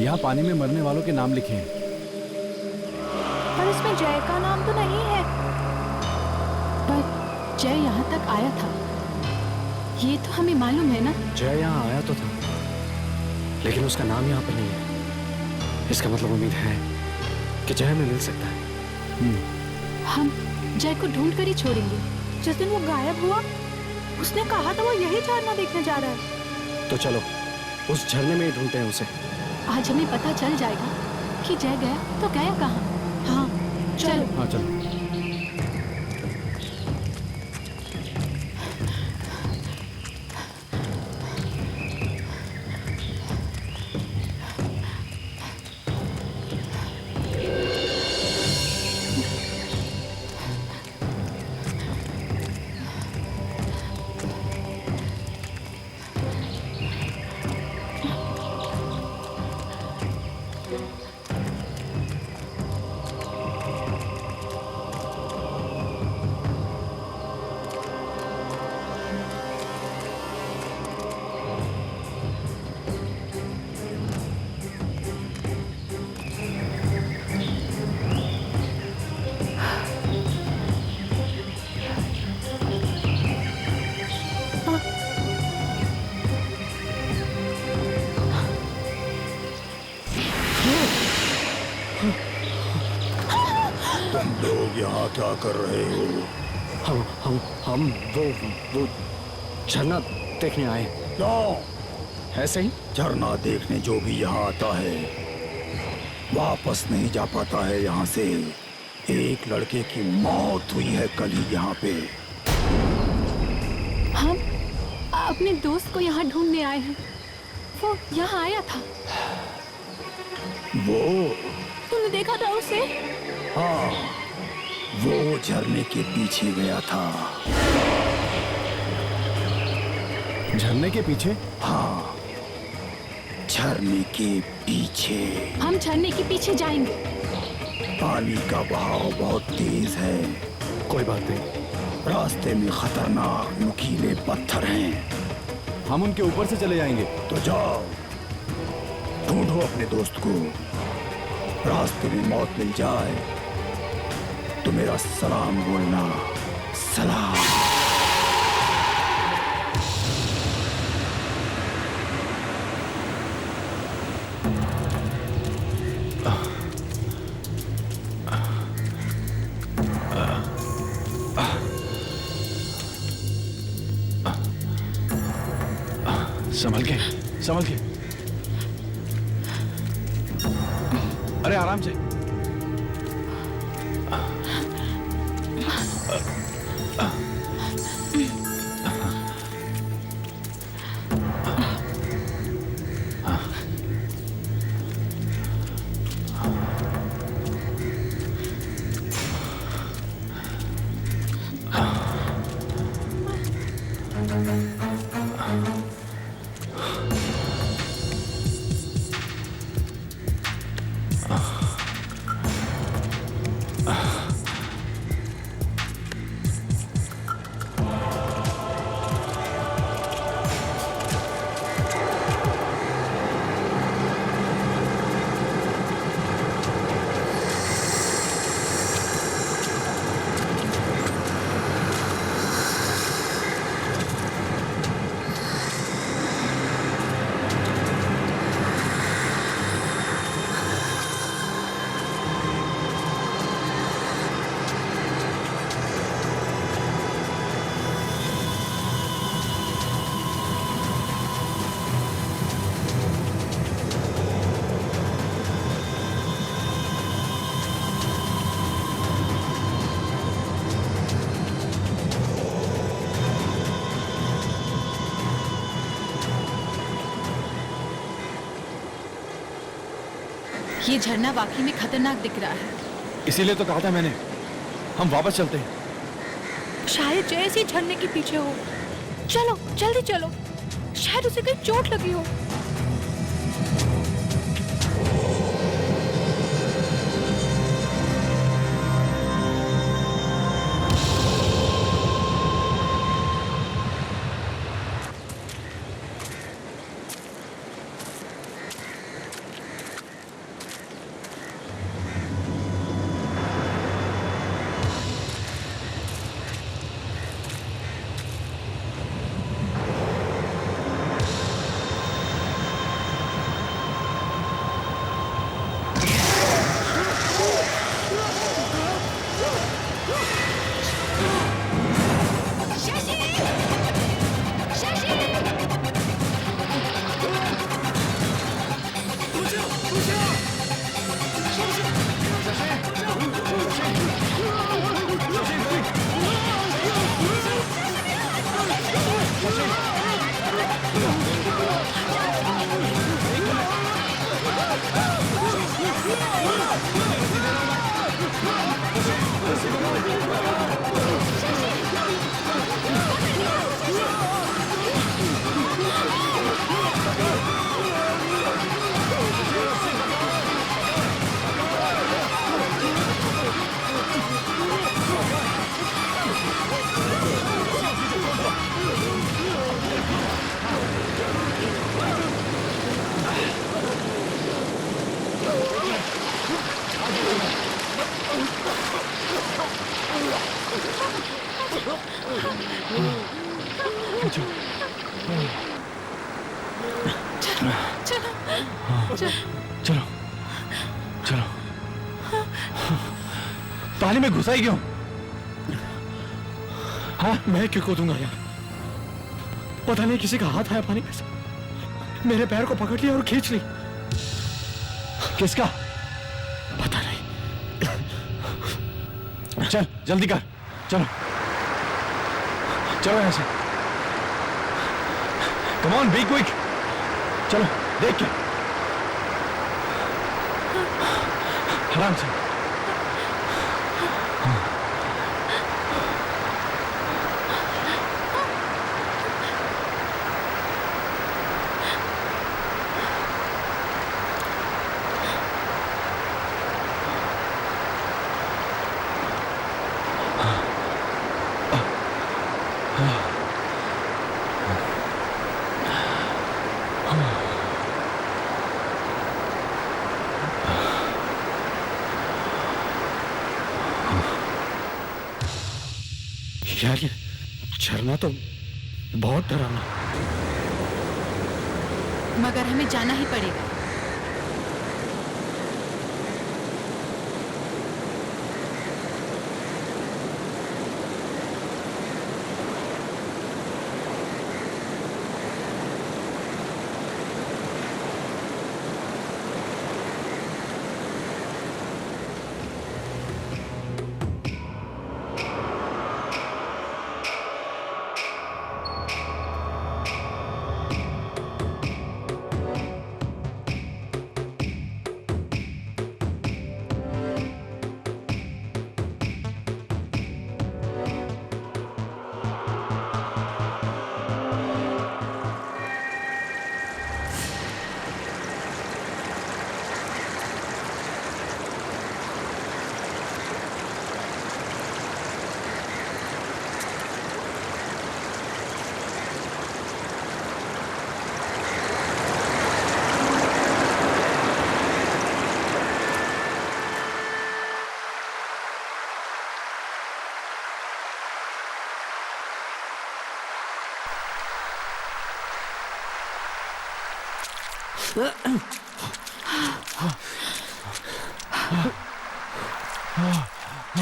Speaker 12: यहाँ पानी में मरने वालों के नाम लिखे हैं।
Speaker 11: पर इसमें जय का नाम तो नहीं है। पर जय यहाँ तक आया था, ये तो हमें मालूम है ना।
Speaker 12: जय यहाँ आया तो था, लेकिन उसका नाम यहाँ पर नहीं है। इसका मतलब उम्मीद है कि जय हमें मिल सकता है।
Speaker 11: हम जय को ढूंढ कर ही छोड़ेंगे। जिस दिन वो गायब हुआ, उसने कहा था वो यही झरना देखने जा रहा है।
Speaker 12: तो चलो उस झरने में ही ढूंढते हैं उसे।
Speaker 11: आज हमें पता चल जाएगा कि जय गया तो गया कहाँ। हाँ चलो।
Speaker 12: हाँ चलो।
Speaker 13: लोग यहाँ क्या कर रहे हो?
Speaker 12: हम वो झरना देखने आए।
Speaker 13: क्यों?
Speaker 12: ऐसे ही।
Speaker 13: झरना देखने जो भी यहाँ आता है वापस नहीं जा पाता है यहाँ से। एक लड़के की मौत हुई है कल ही यहाँ पे।
Speaker 11: हम अपने दोस्त को यहाँ ढूंढने आए हैं। वो यहाँ आया था।
Speaker 13: वो?
Speaker 11: तुमने देखा था उसे?
Speaker 13: हाँ, वो झरने के पीछे गया था।
Speaker 12: झरने के पीछे?
Speaker 13: हाँ, झरने के पीछे।
Speaker 11: हम झरने के पीछे जाएंगे।
Speaker 13: पानी का बहाव बहुत तेज है।
Speaker 12: कोई बात नहीं,
Speaker 13: रास्ते में खतरनाक नुकीले पत्थर हैं।
Speaker 14: हम उनके ऊपर से चले जाएंगे।
Speaker 13: तो जाओ, ढूंढो अपने दोस्त को। रास्ते में मौत मिल जाए तो मेरा सलाम बोलना। सलाम।
Speaker 14: संभल के, संभल के। अरे आराम से।
Speaker 3: ये झरना वाकई में खतरनाक दिख रहा है।
Speaker 14: इसीलिए तो कहा था मैंने, हम वापस चलते हैं।
Speaker 3: शायद जैसे झरने के पीछे हो। चलो जल्दी चलो, शायद उसे कहीं चोट लगी हो।
Speaker 14: चलो चलो। पानी में घुसा ही क्यों?
Speaker 12: हाँ, मैं क्यों कूदूंगा यार? पता नहीं किसी का हाथ आया पानी में से, मेरे पैर को पकड़ लिया और खींच ली।
Speaker 14: किसका?
Speaker 12: पता नहीं।
Speaker 14: चल जल्दी कर, चलो चलो ऐसे। Come on, be quick. चलो देख के, आराम से।
Speaker 12: यार ये झरना तो बहुत डरावना।
Speaker 11: मगर हमें जाना ही पड़ेगा।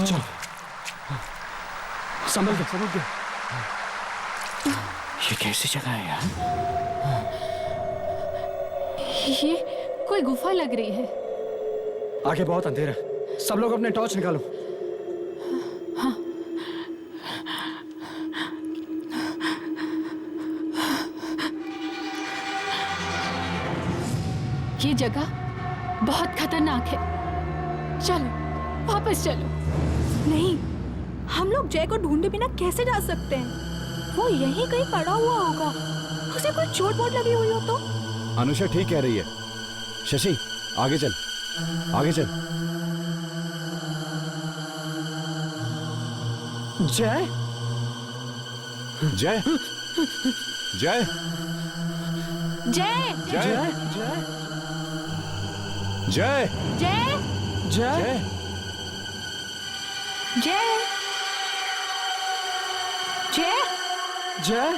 Speaker 12: चल संभल के। ये कैसी जगह है यार?
Speaker 11: ये कोई गुफा लग रही है।
Speaker 12: आगे बहुत अंधेरा है, सब लोग अपने टॉर्च निकालो।
Speaker 11: हाँ। ये जगह बहुत खतरनाक है। चलो वापस चलो।
Speaker 15: नहीं, हम लोग जय को ढूंढे बिना कैसे जा सकते हैं? वो यहीं कहीं पड़ा हुआ होगा। उसे कोई चोट वोट लगी हुई हो तो?
Speaker 14: अनुषा ठीक कह रही है। शशि आगे चल, आगे चल।
Speaker 12: जय
Speaker 14: जय जय
Speaker 11: जय
Speaker 14: जय जय
Speaker 11: जय
Speaker 12: जय
Speaker 15: जय जय
Speaker 12: जय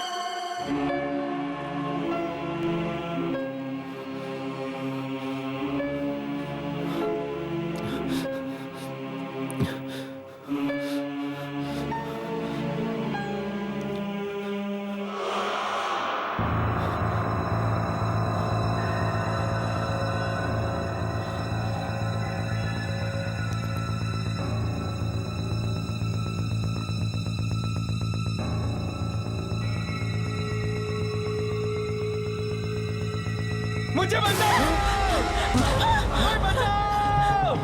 Speaker 10: मुझे बचाओ! मुझे बचाओ!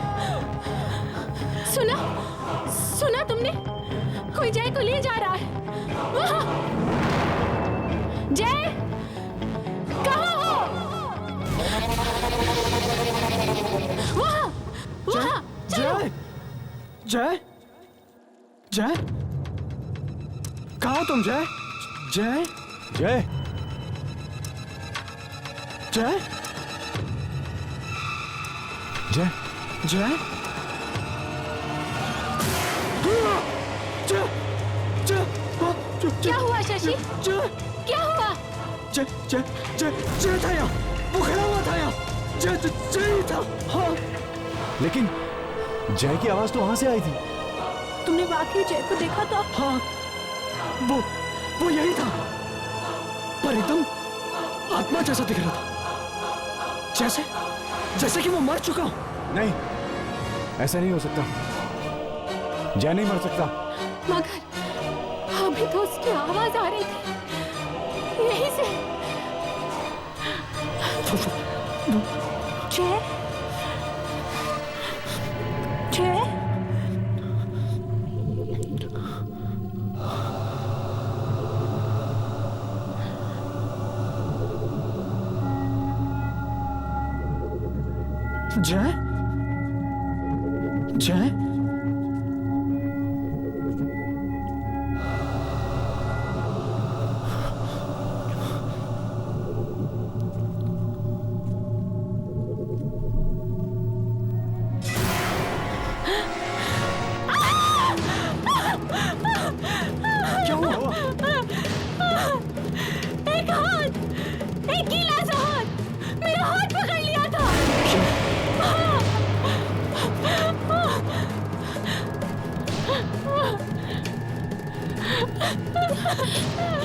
Speaker 11: सुना सुना तुमने? कोई जय को ले जा रहा है। वहाँ जय कहाँ हो? वहाँ वहाँ
Speaker 12: जय जय जय कहाँ हो तुम? जय जय
Speaker 14: जय
Speaker 12: जय
Speaker 14: जय
Speaker 12: जय
Speaker 11: क्या हुआ शशि? क्या हुआ?
Speaker 12: जय जय जय जय था यहाँ, वो खड़ा हुआ था यहाँ। जय जय ही था। हाँ
Speaker 14: लेकिन जय की आवाज तो वहां से आई थी।
Speaker 15: तुमने वाकई जय को देखा था?
Speaker 12: हाँ वो यही था, पर एकदम आत्मा जैसा दिख रहा था, जैसे कि वो मर चुका हो।
Speaker 14: नहीं, ऐसा नहीं हो सकता। जय नहीं मर सकता।
Speaker 11: मगर अभी तो उसकी आवाज आ रही थी यहीं से।
Speaker 15: जय जय
Speaker 12: जय जय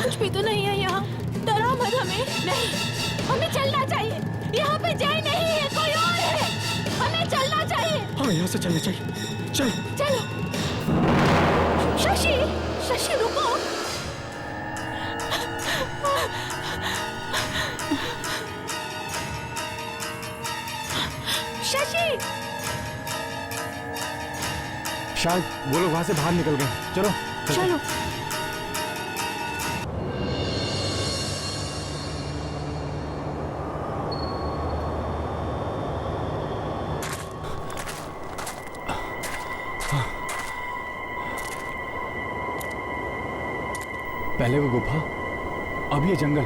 Speaker 15: कुछ भी तो नहीं है यहाँ। डरा मत हमें। नहीं, हमें चलना चाहिए। यहाँ पे जय नहीं है, कोई और है। हमें चलना चाहिए।
Speaker 12: हमें यहाँ से चलना चाहिए। चल।
Speaker 15: चलो। शशि, शशि रुको। शशि।
Speaker 14: शायद वो लोग वहां से बाहर निकल गए। चलो
Speaker 15: चलो।
Speaker 14: पहले वो गुफा, अब ये जंगल।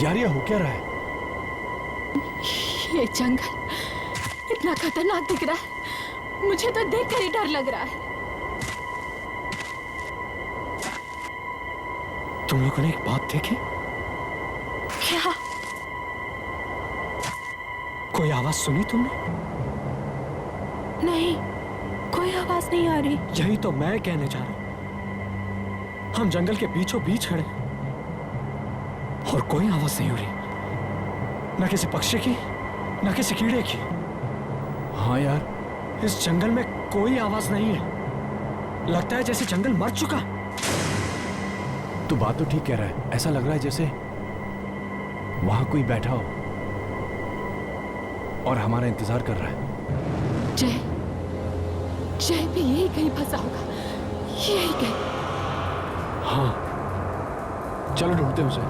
Speaker 14: यार ये हो क्या रहा है?
Speaker 15: ये जंगल इतना खतरनाक दिख रहा है, मुझे तो देखकर ही डर लग रहा है।
Speaker 12: तुम लोगों ने एक बात देखी?
Speaker 15: क्या?
Speaker 12: कोई आवाज सुनी तुमने?
Speaker 15: नहीं, कोई आवाज नहीं आ रही।
Speaker 12: यही तो मैं कहने जा रहा हूं। हम जंगल के बीचों बीच खड़े और कोई आवाज नहीं हो रही, न किसी पक्षी की, न किसी कीड़े की।
Speaker 14: हाँ यार,
Speaker 12: इस जंगल में कोई आवाज नहीं है। लगता है जैसे जंगल मर चुका।
Speaker 14: तू बात तो ठीक कह रहा है। ऐसा लग रहा है जैसे वहां कोई बैठा हो और हमारा इंतजार कर रहा है।
Speaker 15: जय, जय भी यही कहीं फंसा होगा, यही कहीं।
Speaker 14: हाँ, चलो ढूंढते हैं उसे।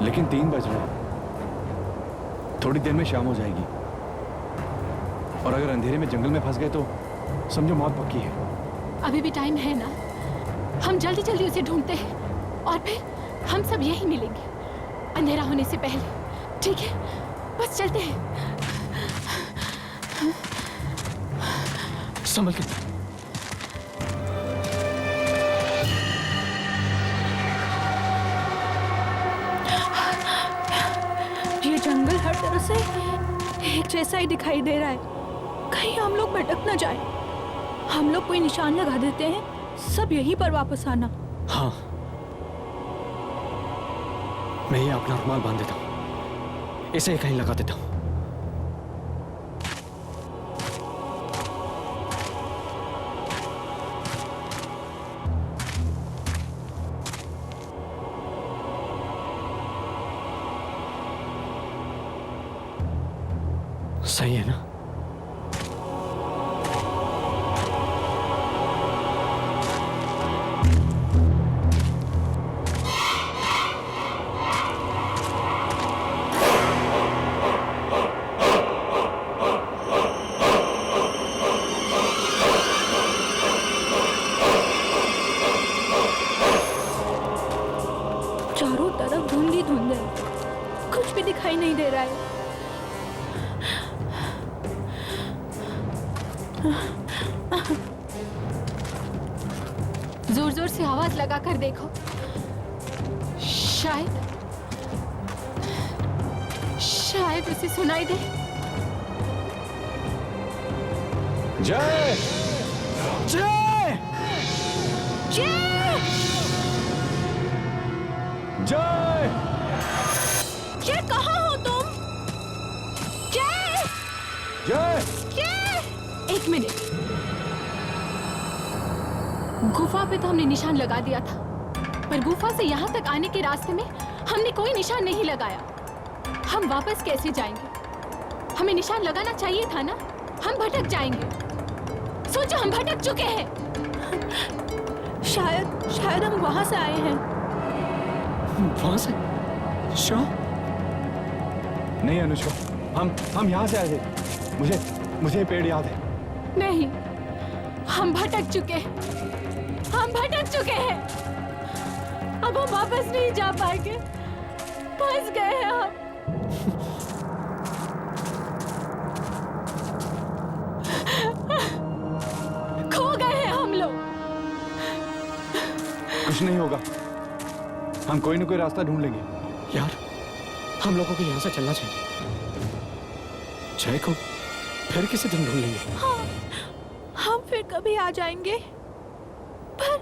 Speaker 14: लेकिन 3 बज रहे हैं, थोड़ी देर में शाम हो जाएगी और अगर अंधेरे में जंगल में फंस गए तो समझो मौत पक्की है।
Speaker 15: अभी भी टाइम है ना, हम जल्दी जल्दी उसे ढूंढते हैं और फिर हम सब यही मिलेंगे अंधेरा होने से पहले। ठीक है, बस चलते हैं।
Speaker 12: संभल के।
Speaker 15: ये जंगल हर तरह से एक जैसा ही दिखाई दे रहा है। कहीं हम लोग भटक न जाए। हम लोग कोई निशान लगा देते हैं, सब यहीं पर वापस आना।
Speaker 12: हाँ, मैं ये अपना रुमाल बांध देता हूं, इसे कहीं लगा देता हूं। सही है ना?
Speaker 15: चारों तरफ धुंध ही धुंध है, कुछ भी दिखाई नहीं दे रहा है। जोर जोर से आवाज लगा कर देखो, शायद उसे सुनाई दे।
Speaker 14: जय,
Speaker 15: जय, जय,
Speaker 14: जय,
Speaker 15: जय, कहाँ हो तुम? जय,
Speaker 14: जय,
Speaker 15: जय, एक मिनट। गुफा पे तो हमने निशान लगा दिया था, पर गुफा से यहाँ तक आने के रास्ते में हमने कोई निशान नहीं लगाया। हम वापस कैसे जाएंगे? हमें निशान लगाना चाहिए था ना, हम भटक जाएंगे। सोचो, हम भटक चुके हैं। शायद हम वहां से आए हैं।
Speaker 12: वहां से? शो?
Speaker 14: नहीं अनुष्का, हम यहाँ से आए थे। मुझे पेड़ याद है।
Speaker 15: नहीं, हम भटक चुके हैं। अब हम वापस नहीं जा पाएंगे, फंस गए हैं हम। खो गए हैं हम लोग।
Speaker 14: कुछ नहीं होगा, हम कोई ना कोई रास्ता ढूंढ लेंगे।
Speaker 12: यार, हम लोगों को यहाँ से चलना चाहिए। जय को फिर किसी दिन ढूंढ लेंगे।
Speaker 15: हाँ, हम फिर कभी आ जाएंगे, पर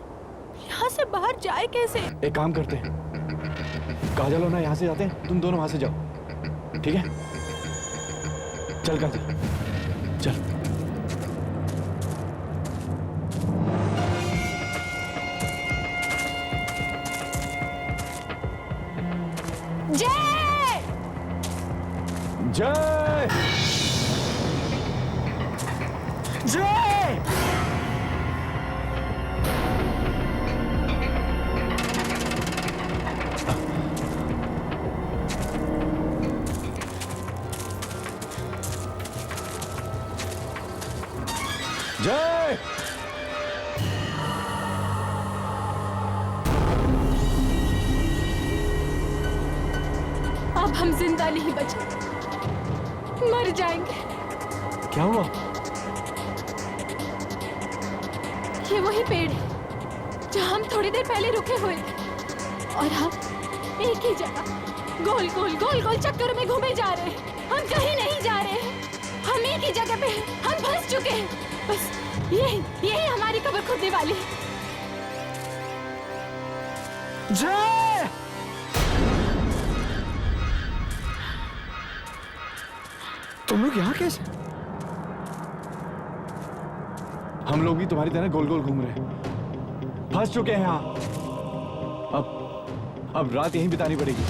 Speaker 15: यहाँ से बाहर जाए कैसे?
Speaker 14: एक काम करते हैं, काजल और ना यहाँ से जाते हैं, तुम दोनों वहां से जाओ, ठीक है? चल काजल, चल।
Speaker 15: जय
Speaker 14: जय जय जय।
Speaker 15: अब हम जिंदा नहीं बचे, मर जाएंगे।
Speaker 14: क्या हुआ?
Speaker 15: ये वही पेड़ है जहाँ हम थोड़ी देर पहले रुके हुए थे, और हम एक ही जगह गोल गोल गोल गोल चक्कर में घूमे जा रहे हैं। हम कहीं नहीं जा रहे हैं, हम एक ही जगह पे हैं, हम फंस चुके हैं। बस यही हमारी कब्र खुदने वाली है।
Speaker 14: जय।
Speaker 12: तुम लोग यहाँ कैसे?
Speaker 14: हम लोग भी तुम्हारी तरह गोल गोल घूम रहे हैं, फंस चुके हैं यहाँ। अब रात यहीं बितानी पड़ेगी।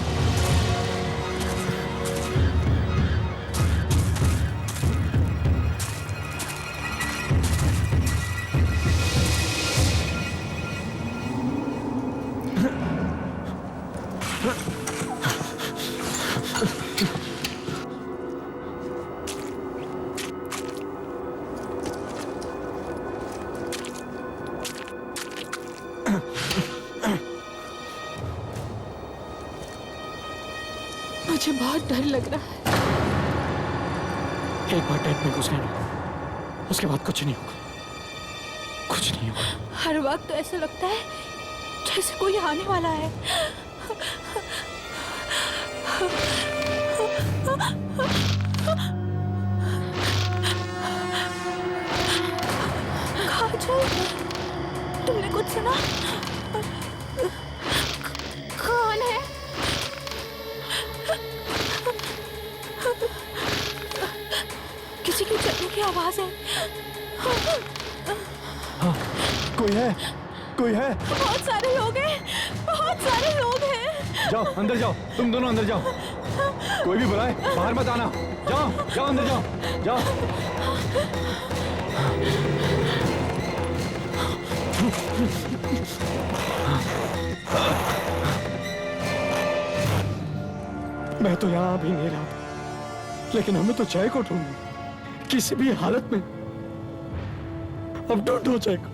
Speaker 15: मुझे बहुत डर लग रहा है।
Speaker 12: एक बार टेंट में घुस गए ना, उसके बाद कुछ नहीं होगा, कुछ नहीं होगा।
Speaker 15: हर वक्त तो ऐसा लगता है जैसे कोई आने वाला है। काजल, तुमने कुछ सुना? कौन है? किसी की चलने की आवाज है।
Speaker 14: हाँ, कोई है, कोई है।
Speaker 15: बहुत सारे लोग हैं, बहुत सारे लोग हैं।
Speaker 14: जाओ अंदर जाओ, तुम दोनों अंदर जाओ। कोई भी बुलाए बाहर मत आना। जाओ जाओ अंदर जाओ, जाओ।
Speaker 12: मैं तो यहाँ भी नहीं रहा, लेकिन हमें तो जय को ढूंढना किसी भी हालत में। अब ढूंढो जय को,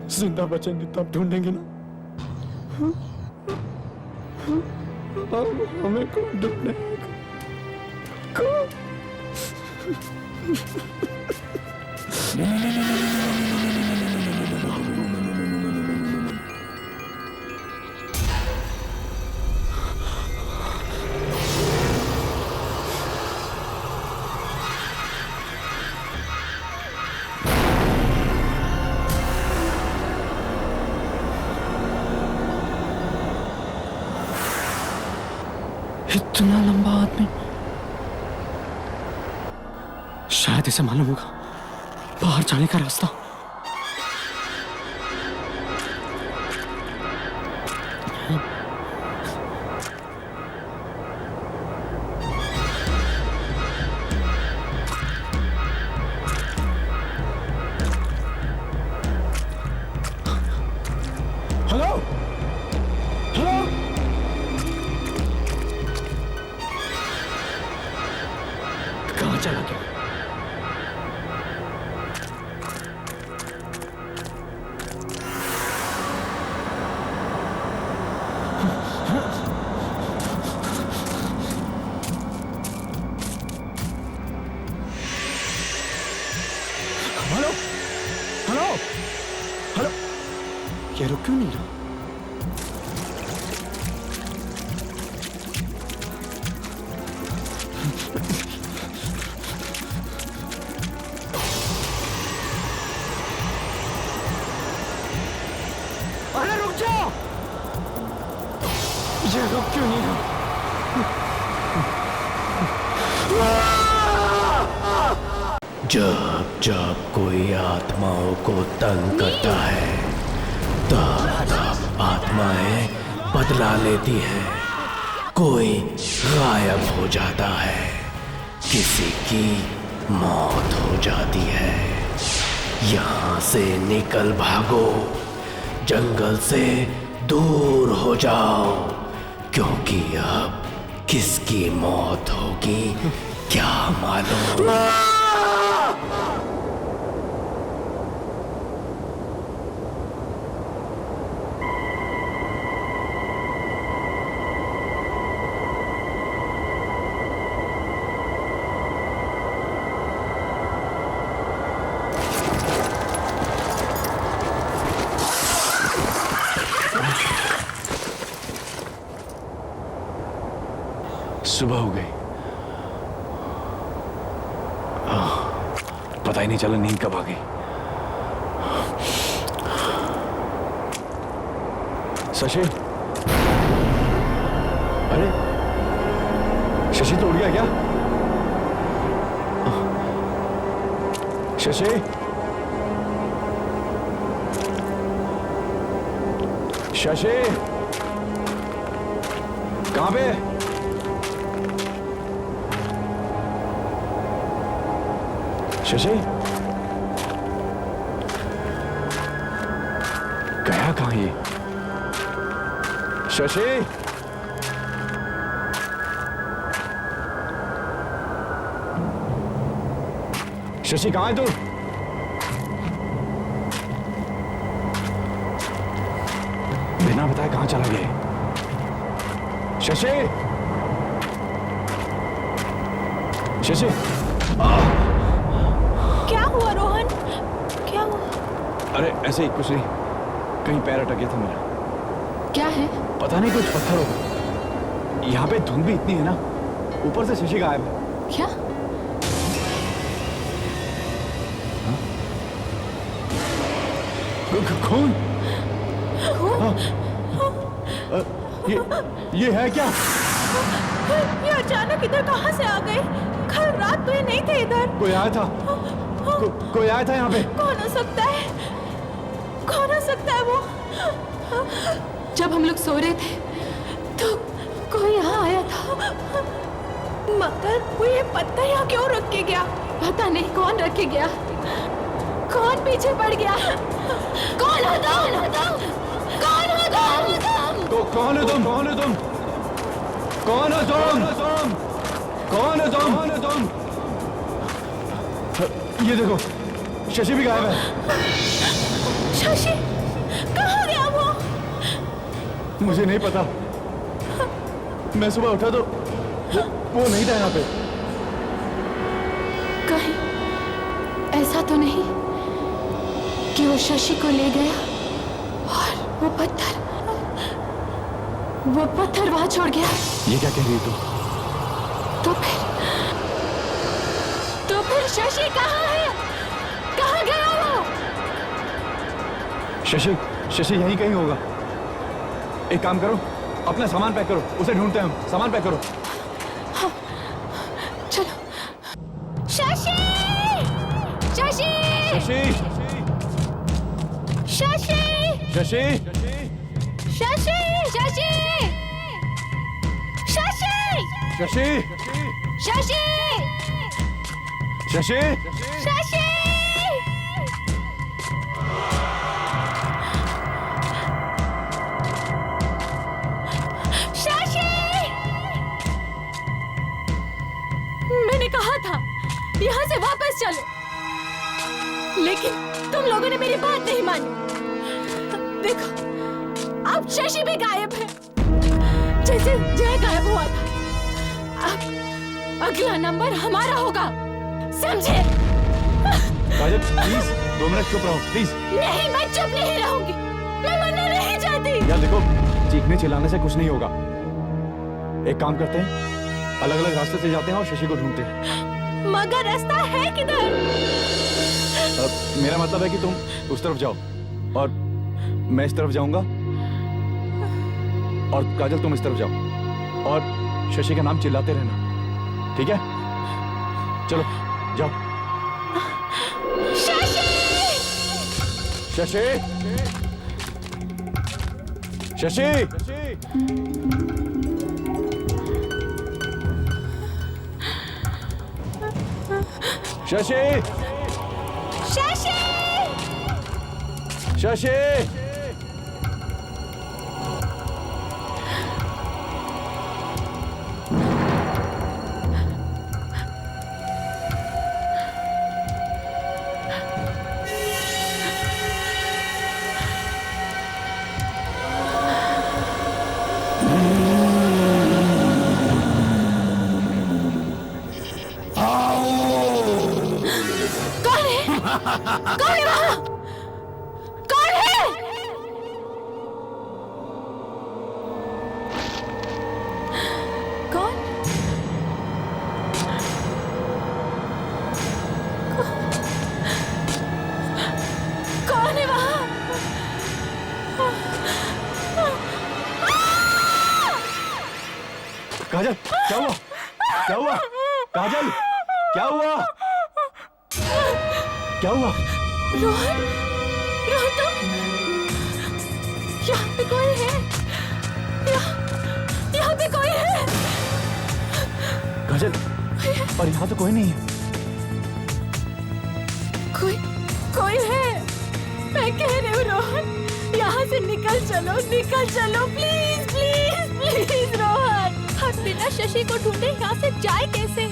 Speaker 12: जिंदा बचेंगे तब ढूंढेंगे ना। अब हमें कौन ढूंढेगा? कौन? इतना लंबा आदमी, शायद इसे मालूम होगा बाहर जाने का रास्ता। हेलो हेलो, कहाँ चला गया? हेलो हेलो हेलो, ये रुक क्यों नहीं रहा? बचाओ। ये रुक क्यों नहीं रहा?
Speaker 1: जब जब कोई आत्माओं को तंग करता है तब तब आत्माएं बदला लेती हैं। कोई गायब हो जाता है, किसी की मौत हो जाती है। यहाँ से निकल भागो, जंगल से दूर हो जाओ, क्योंकि अब किसकी मौत होगी क्या मालूम।
Speaker 14: सुबह हो गई। पता ही नहीं चला नींद कब आ गई। शशि, अरे शशि तो उड़ गया क्या? शशि, शशि कहां पे? शशि गया कहां ये? शशि, शशि कहां है तू? बिना बताए कहां चला गया? शशि, शशि,
Speaker 11: क्या हुआ रोहन? क्या हुआ?
Speaker 14: अरे ऐसे ही कुछ नहीं, कहीं पैर अटक गया था मेरा।
Speaker 15: क्या है?
Speaker 14: पता नहीं, कुछ पत्थर होगा। यहाँ पे धुंध भी इतनी है ना, ऊपर से शशि गायब है।
Speaker 15: क्या?
Speaker 14: खून?
Speaker 15: खून?
Speaker 14: ये है क्या?
Speaker 11: ये अचानक इधर कहाँ से आ गए? कल रात तो ये नहीं थे इधर।
Speaker 14: कोई आया था? कोई आया था यहाँ पे?
Speaker 11: कौन हो सकता है? कौन हो सकता है वो?
Speaker 15: जब हम लोग सो रहे थे तो कोई यहाँ आया था।
Speaker 11: मगर वो ये पत्थर यहाँ क्यों रख के गया?
Speaker 15: पता नहीं कौन रख के गया, कौन पीछे पड़ गया। कौन हो तुम? कौन हो तुम?
Speaker 14: तो कौन हो तुम? कौन हो तुम? कौन हो तुम? कौन हो तुम? कौन हो तुम? ये देखो, शशि भी गायब है।
Speaker 11: शशि कहाँ गया वो?
Speaker 14: मुझे नहीं पता। मैं सुबह उठा तो वो नहीं था यहाँ पे।
Speaker 15: कहीं ऐसा तो नहीं कि वो शशि को ले गया और वो पत्थर वहां छोड़ गया?
Speaker 14: ये क्या कह रही है तू?
Speaker 15: तो फिर शशि कहाँ है? कहाँ गया वो?
Speaker 14: शशि यहीं कहीं होगा। एक काम करो, अपना सामान पैक करो, उसे ढूंढते हैं हम। सामान पैक करो।
Speaker 15: हाँ, चलो। शशि! शशि!
Speaker 14: शशि!
Speaker 15: शशि!
Speaker 14: शशि!
Speaker 15: शशि! शशि! शशि!
Speaker 14: शशि!
Speaker 15: शशि!
Speaker 14: शशि!
Speaker 15: शशि! शशि! मैंने कहा था यहाँ से वापस चलो, लेकिन तुम लोगों ने मेरी बात नहीं मानी। देखो, अब शशि भी गायब है, जैसे जय गायब हुआ था। अब अगला नंबर हमारा होगा, समझे?
Speaker 14: काजल प्लीज 2 मिनट चुप रहो प्लीज।
Speaker 15: नहीं, मैं चुप नहीं रहूंगी, मैं मरना नहीं चाहती।
Speaker 14: यार देखो, चीखने चिल्लाने से कुछ नहीं होगा। एक काम करते हैं, अलग अलग रास्ते से जाते हैं और शशि को ढूंढते हैं।
Speaker 11: मगर रास्ता है किधर?
Speaker 14: मेरा मतलब है कि तुम उस तरफ जाओ और मैं इस तरफ जाऊंगा और काजल तुम इस तरफ जाओ और शशि का नाम चिल्लाते रहना, ठीक है? चलो जाओ। शशि! शशि! शशि!
Speaker 11: शशि!
Speaker 14: शशि!
Speaker 11: कौन है वहां? कौन है? कौन? कौन है वहां?
Speaker 14: काजल, क्या हुआ? क्या हुआ? काजल, क्या हुआ? क्या हुआ?
Speaker 11: रोहन, रोहन तुम यहाँ पे कोई है? यहाँ पे कोई है?
Speaker 14: काजल, पर यहाँ तो कोई नहीं है।
Speaker 11: कोई है? मैं कह रही हूँ रोहन, यहाँ से निकल चलो प्लीज प्लीज प्लीज रोहन। हम बिना शशि को ढूंढे यहाँ से जाए कैसे?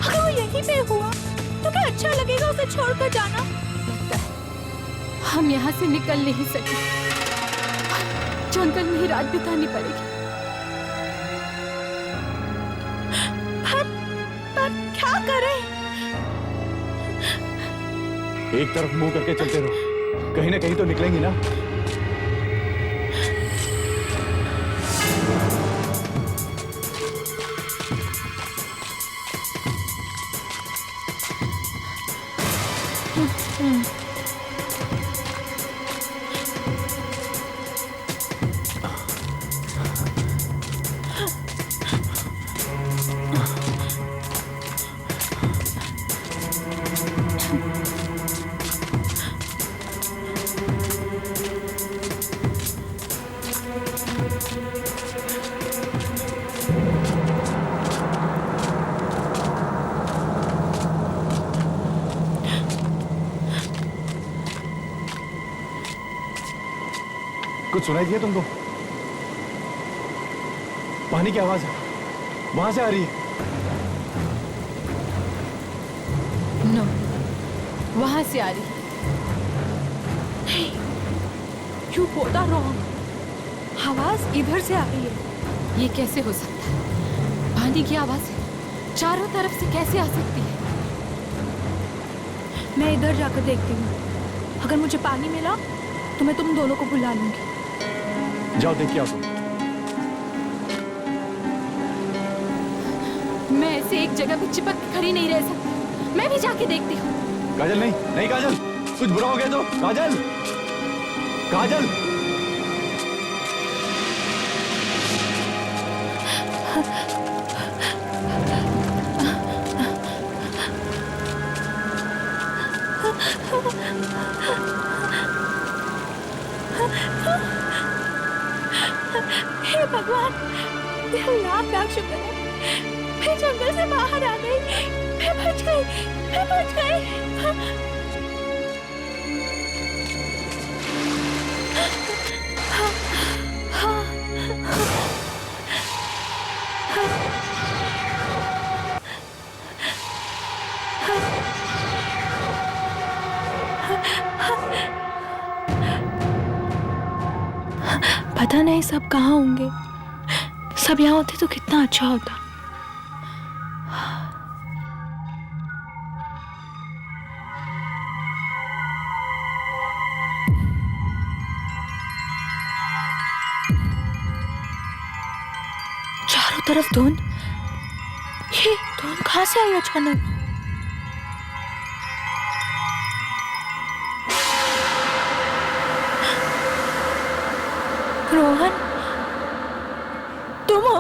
Speaker 11: अगर वो यहीं पे हुआ तो क्या अच्छा लगेगा उसे छोड़कर जाना? लगता है
Speaker 15: हम यहाँ से निकल नहीं सके, जंगल में ही रात बितानी पड़ेगी।
Speaker 11: पर क्या करें?
Speaker 14: एक तरफ मुंह करके चलते रहो, कहीं ना कहीं तो निकलेंगी ना। कुछ सुनाई दिया तुमको? पानी की आवाज है, वहां से आ रही है।
Speaker 15: नो, वहां से आ रही है।
Speaker 11: You both are wrong. आवाज इधर से आ रही है।
Speaker 15: ये कैसे हो सकता है? पानी की आवाज चारों तरफ से कैसे आ सकती है?
Speaker 11: मैं इधर जाकर देखती हूँ। अगर मुझे पानी मिला तो मैं तुम दोनों को बुला लूंगी।
Speaker 14: जाओ देखिए आओ।
Speaker 15: मैं ऐसे एक जगह पे चिपक के खड़ी नहीं रह सकती। मैं भी जाके देखती हूँ।
Speaker 14: काजल नहीं काजल, कुछ बुरा हो गया तो। काजल, काजल।
Speaker 11: हे भगवान, तेरा लाख शुक्र है, मैं जंगल से बाहर आ गई। मैं बच गई। पता नहीं सब कहाँ होंगे। सब यहाँ होते तो कितना अच्छा होता। चारों तरफ धुंध। ये धुंध कहाँ से आई अचानक? रोहन, तुम हो?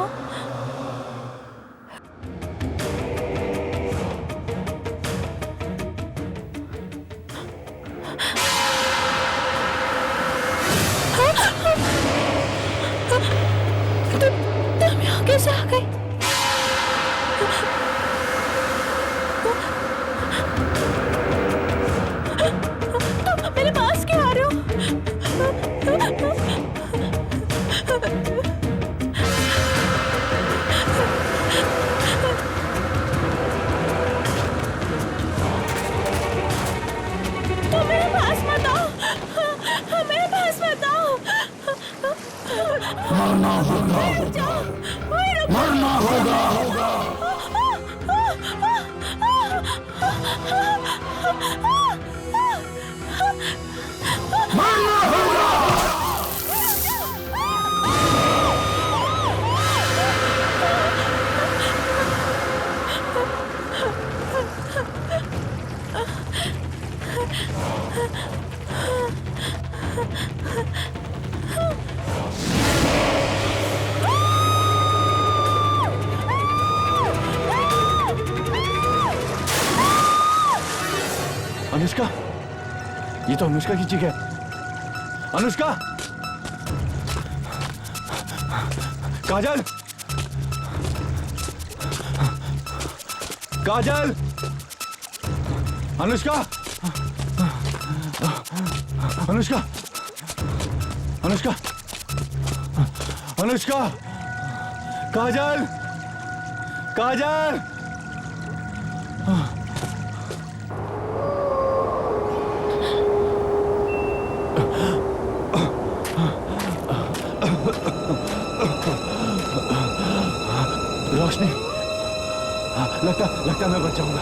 Speaker 11: तुम यहाँ कैसे आ गई? तुम मेरे पास क्यों आ रहे हो? तुम मेरे पास मत आओ, मेरे पास मत आओ।
Speaker 13: मरना होगा, मरना होगा। मरना होगा।
Speaker 14: अनुष्का, ये तो अनुष्का की चीख है। अनुष्का, काजल, काजल, अनुष्का, अनुष्का, अनुष्का, अनुष्का, काजल, काजल। रोशनी, लगता मैं बच जाऊंगा।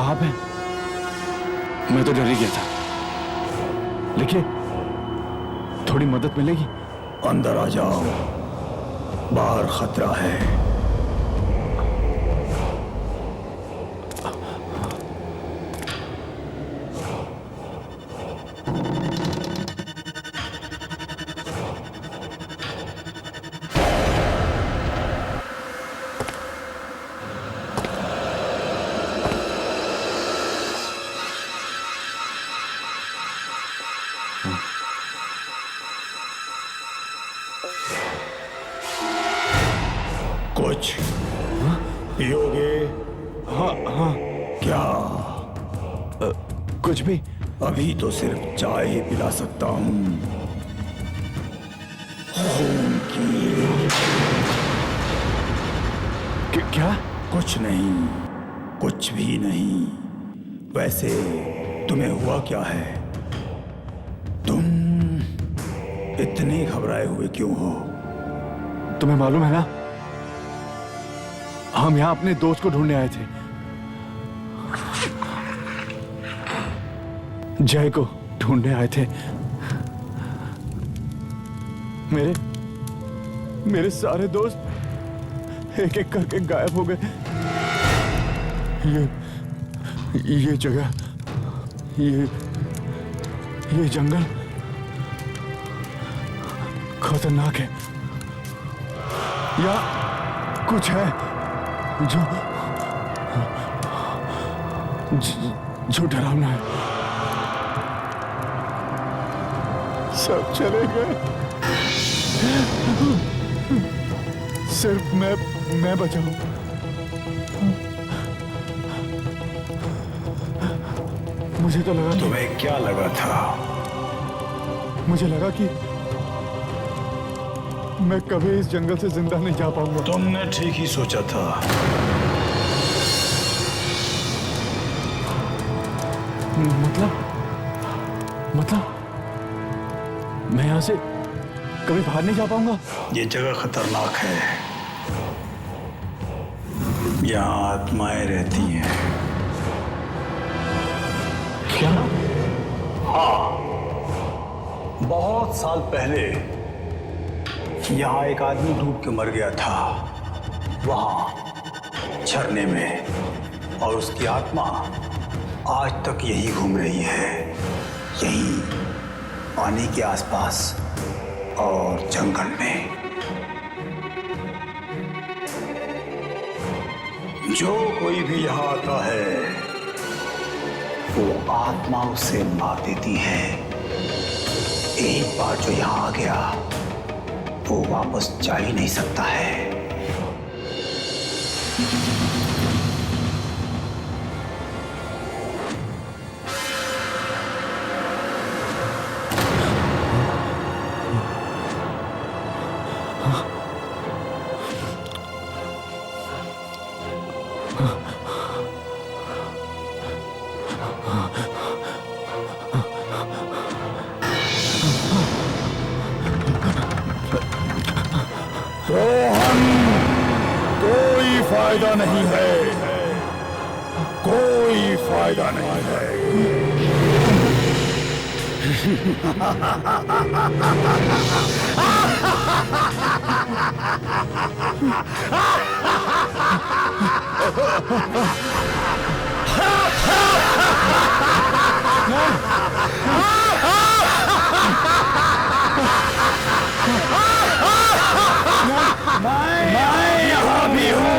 Speaker 14: आप हैं? मैं तो डर ही गया था। लिखिए, थोड़ी मदद मिलेगी?
Speaker 13: अंदर आ जाओ, बाहर खतरा है। कुछ पियोगे?
Speaker 14: हाँ।
Speaker 13: क्या?
Speaker 14: कुछ भी।
Speaker 13: अभी तो सिर्फ चाय ही पिला सकता हूँ। खून की।
Speaker 14: क्या?
Speaker 13: कुछ नहीं, कुछ भी नहीं। वैसे तुम्हें हुआ क्या है? तुम इतने घबराए हुए क्यों हो?
Speaker 14: तुम्हें मालूम है ना, हम यहाँ अपने दोस्त को ढूंढने आए थे, जय को ढूंढने आए थे। मेरे सारे दोस्त एक एक करके गायब हो गए। ये जगह, ये जंगल खतरनाक है। या कुछ है जो डरावना है। सब चले गए, सिर्फ मैं बचा हूं। मुझे तो लगा,
Speaker 13: तुम्हें क्या लगा था?
Speaker 14: मुझे लगा कि
Speaker 12: मैं कभी इस जंगल से जिंदा नहीं जा पाऊंगा।
Speaker 13: तुमने ठीक ही सोचा था।
Speaker 14: मतलब मैं यहाँ से कभी बाहर नहीं जा पाऊंगा?
Speaker 13: ये जगह खतरनाक है, यहाँ आत्माएं रहती हैं।
Speaker 14: क्या?
Speaker 13: हाँ, बहुत साल पहले यहाँ एक आदमी डूब के मर गया था, वहां झरने में, और उसकी आत्मा आज तक यही घूम रही है, यहीं पानी के आसपास और जंगल में। जो कोई भी यहाँ आता है वो आत्मा उसे मार देती है। एक बार जो यहाँ आ गया वो वापस जा ही नहीं सकता है।
Speaker 16: रोहन, कोई फायदा नहीं है, कोई फायदा नहीं है। मैं यहाँ भी हूँ।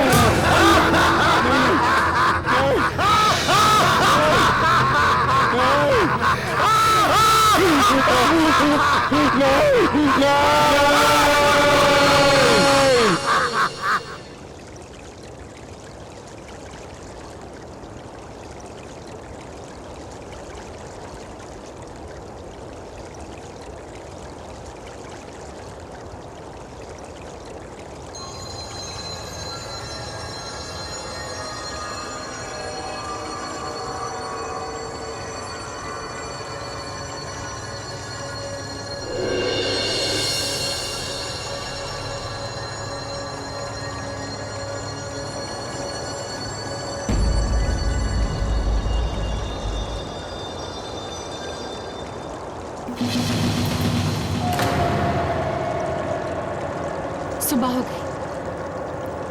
Speaker 15: सुबह हो गई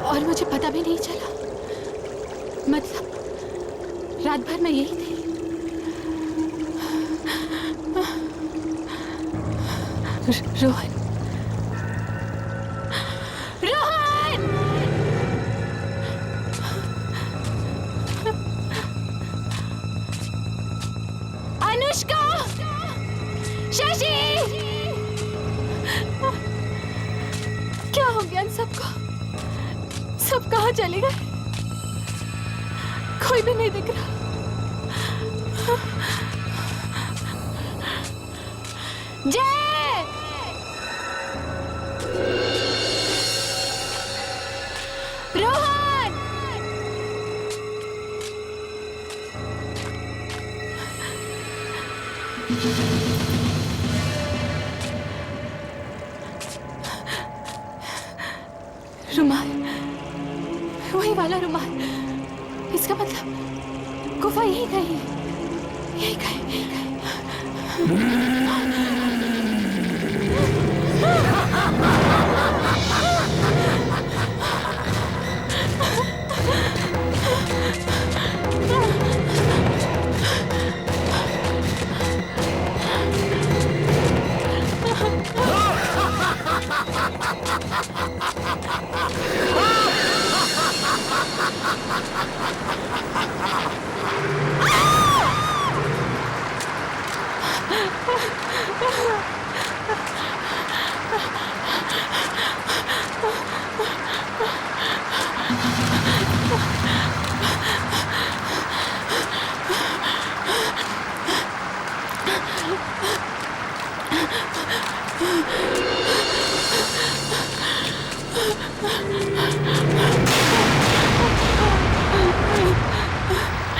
Speaker 15: और मुझे पता भी नहीं चला। मतलब रात भर मैं यही थी। रोहन, रोहन! अनुष्का, शशि, क्या हो गया इन सबको? सब कहाँ चले गए? कोई भी नहीं दिख रहा। जय! रोहन! रुमाल, वही वाला रुमाल। इसका मतलब गुफा यही कहीं है, यही कहीं, यही कहीं।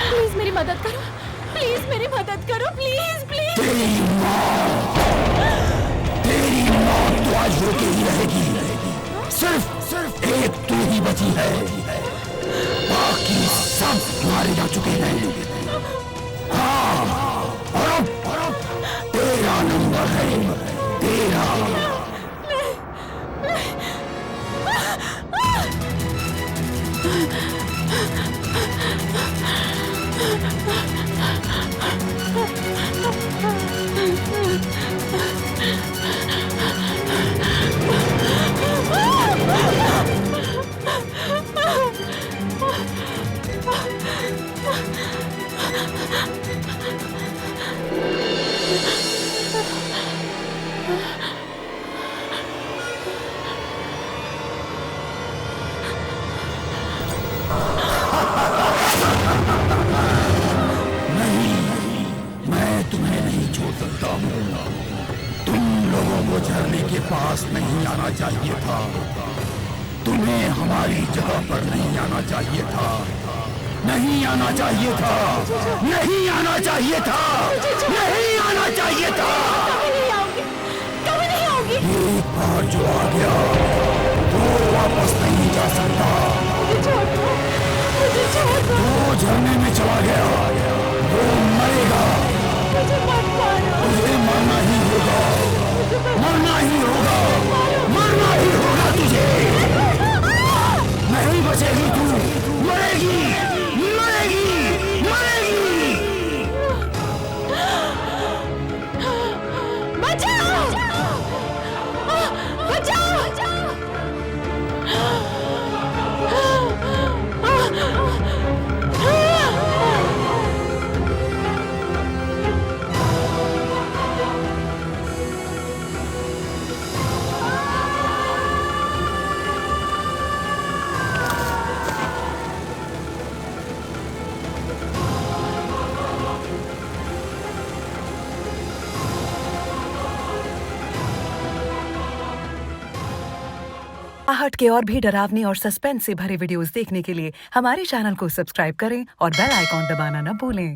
Speaker 15: प्लीज मेरी मदद करो, प्लीज मेरी मदद करो, प्लीज प्लीज।
Speaker 16: तेरी मौत तो आज होके ही रहेगी। सिर्फ एक तू ही बची है, बाकी सब मारे जा चुके हैं। हाँ, और अब तेरा नंबर है, तेरा। झरने के पास नहीं आना चाहिए था, तुम्हें हमारी जगह पर नहीं आना चाहिए था, नहीं आना चाहिए था, नहीं आना चाहिए था, नहीं आना चाहिए था।
Speaker 15: कभी नहीं आओगी।
Speaker 16: एक बार जो आ गया वो वापस नहीं जा सकता। जो झरने में चला गया वो मरेगा। तुझे मरना ही होगा, मरना ही होगा, मरना ही होगा तुझे। नहीं बचेगी तू, मरेगी, मरेगी, मरेगी।
Speaker 15: बचाओ, बचाओ।
Speaker 17: आहट के और भी डरावने और सस्पेंस से भरे वीडियोस देखने के लिए हमारे चैनल को सब्सक्राइब करें और बेल आइकॉन दबाना न भूलें।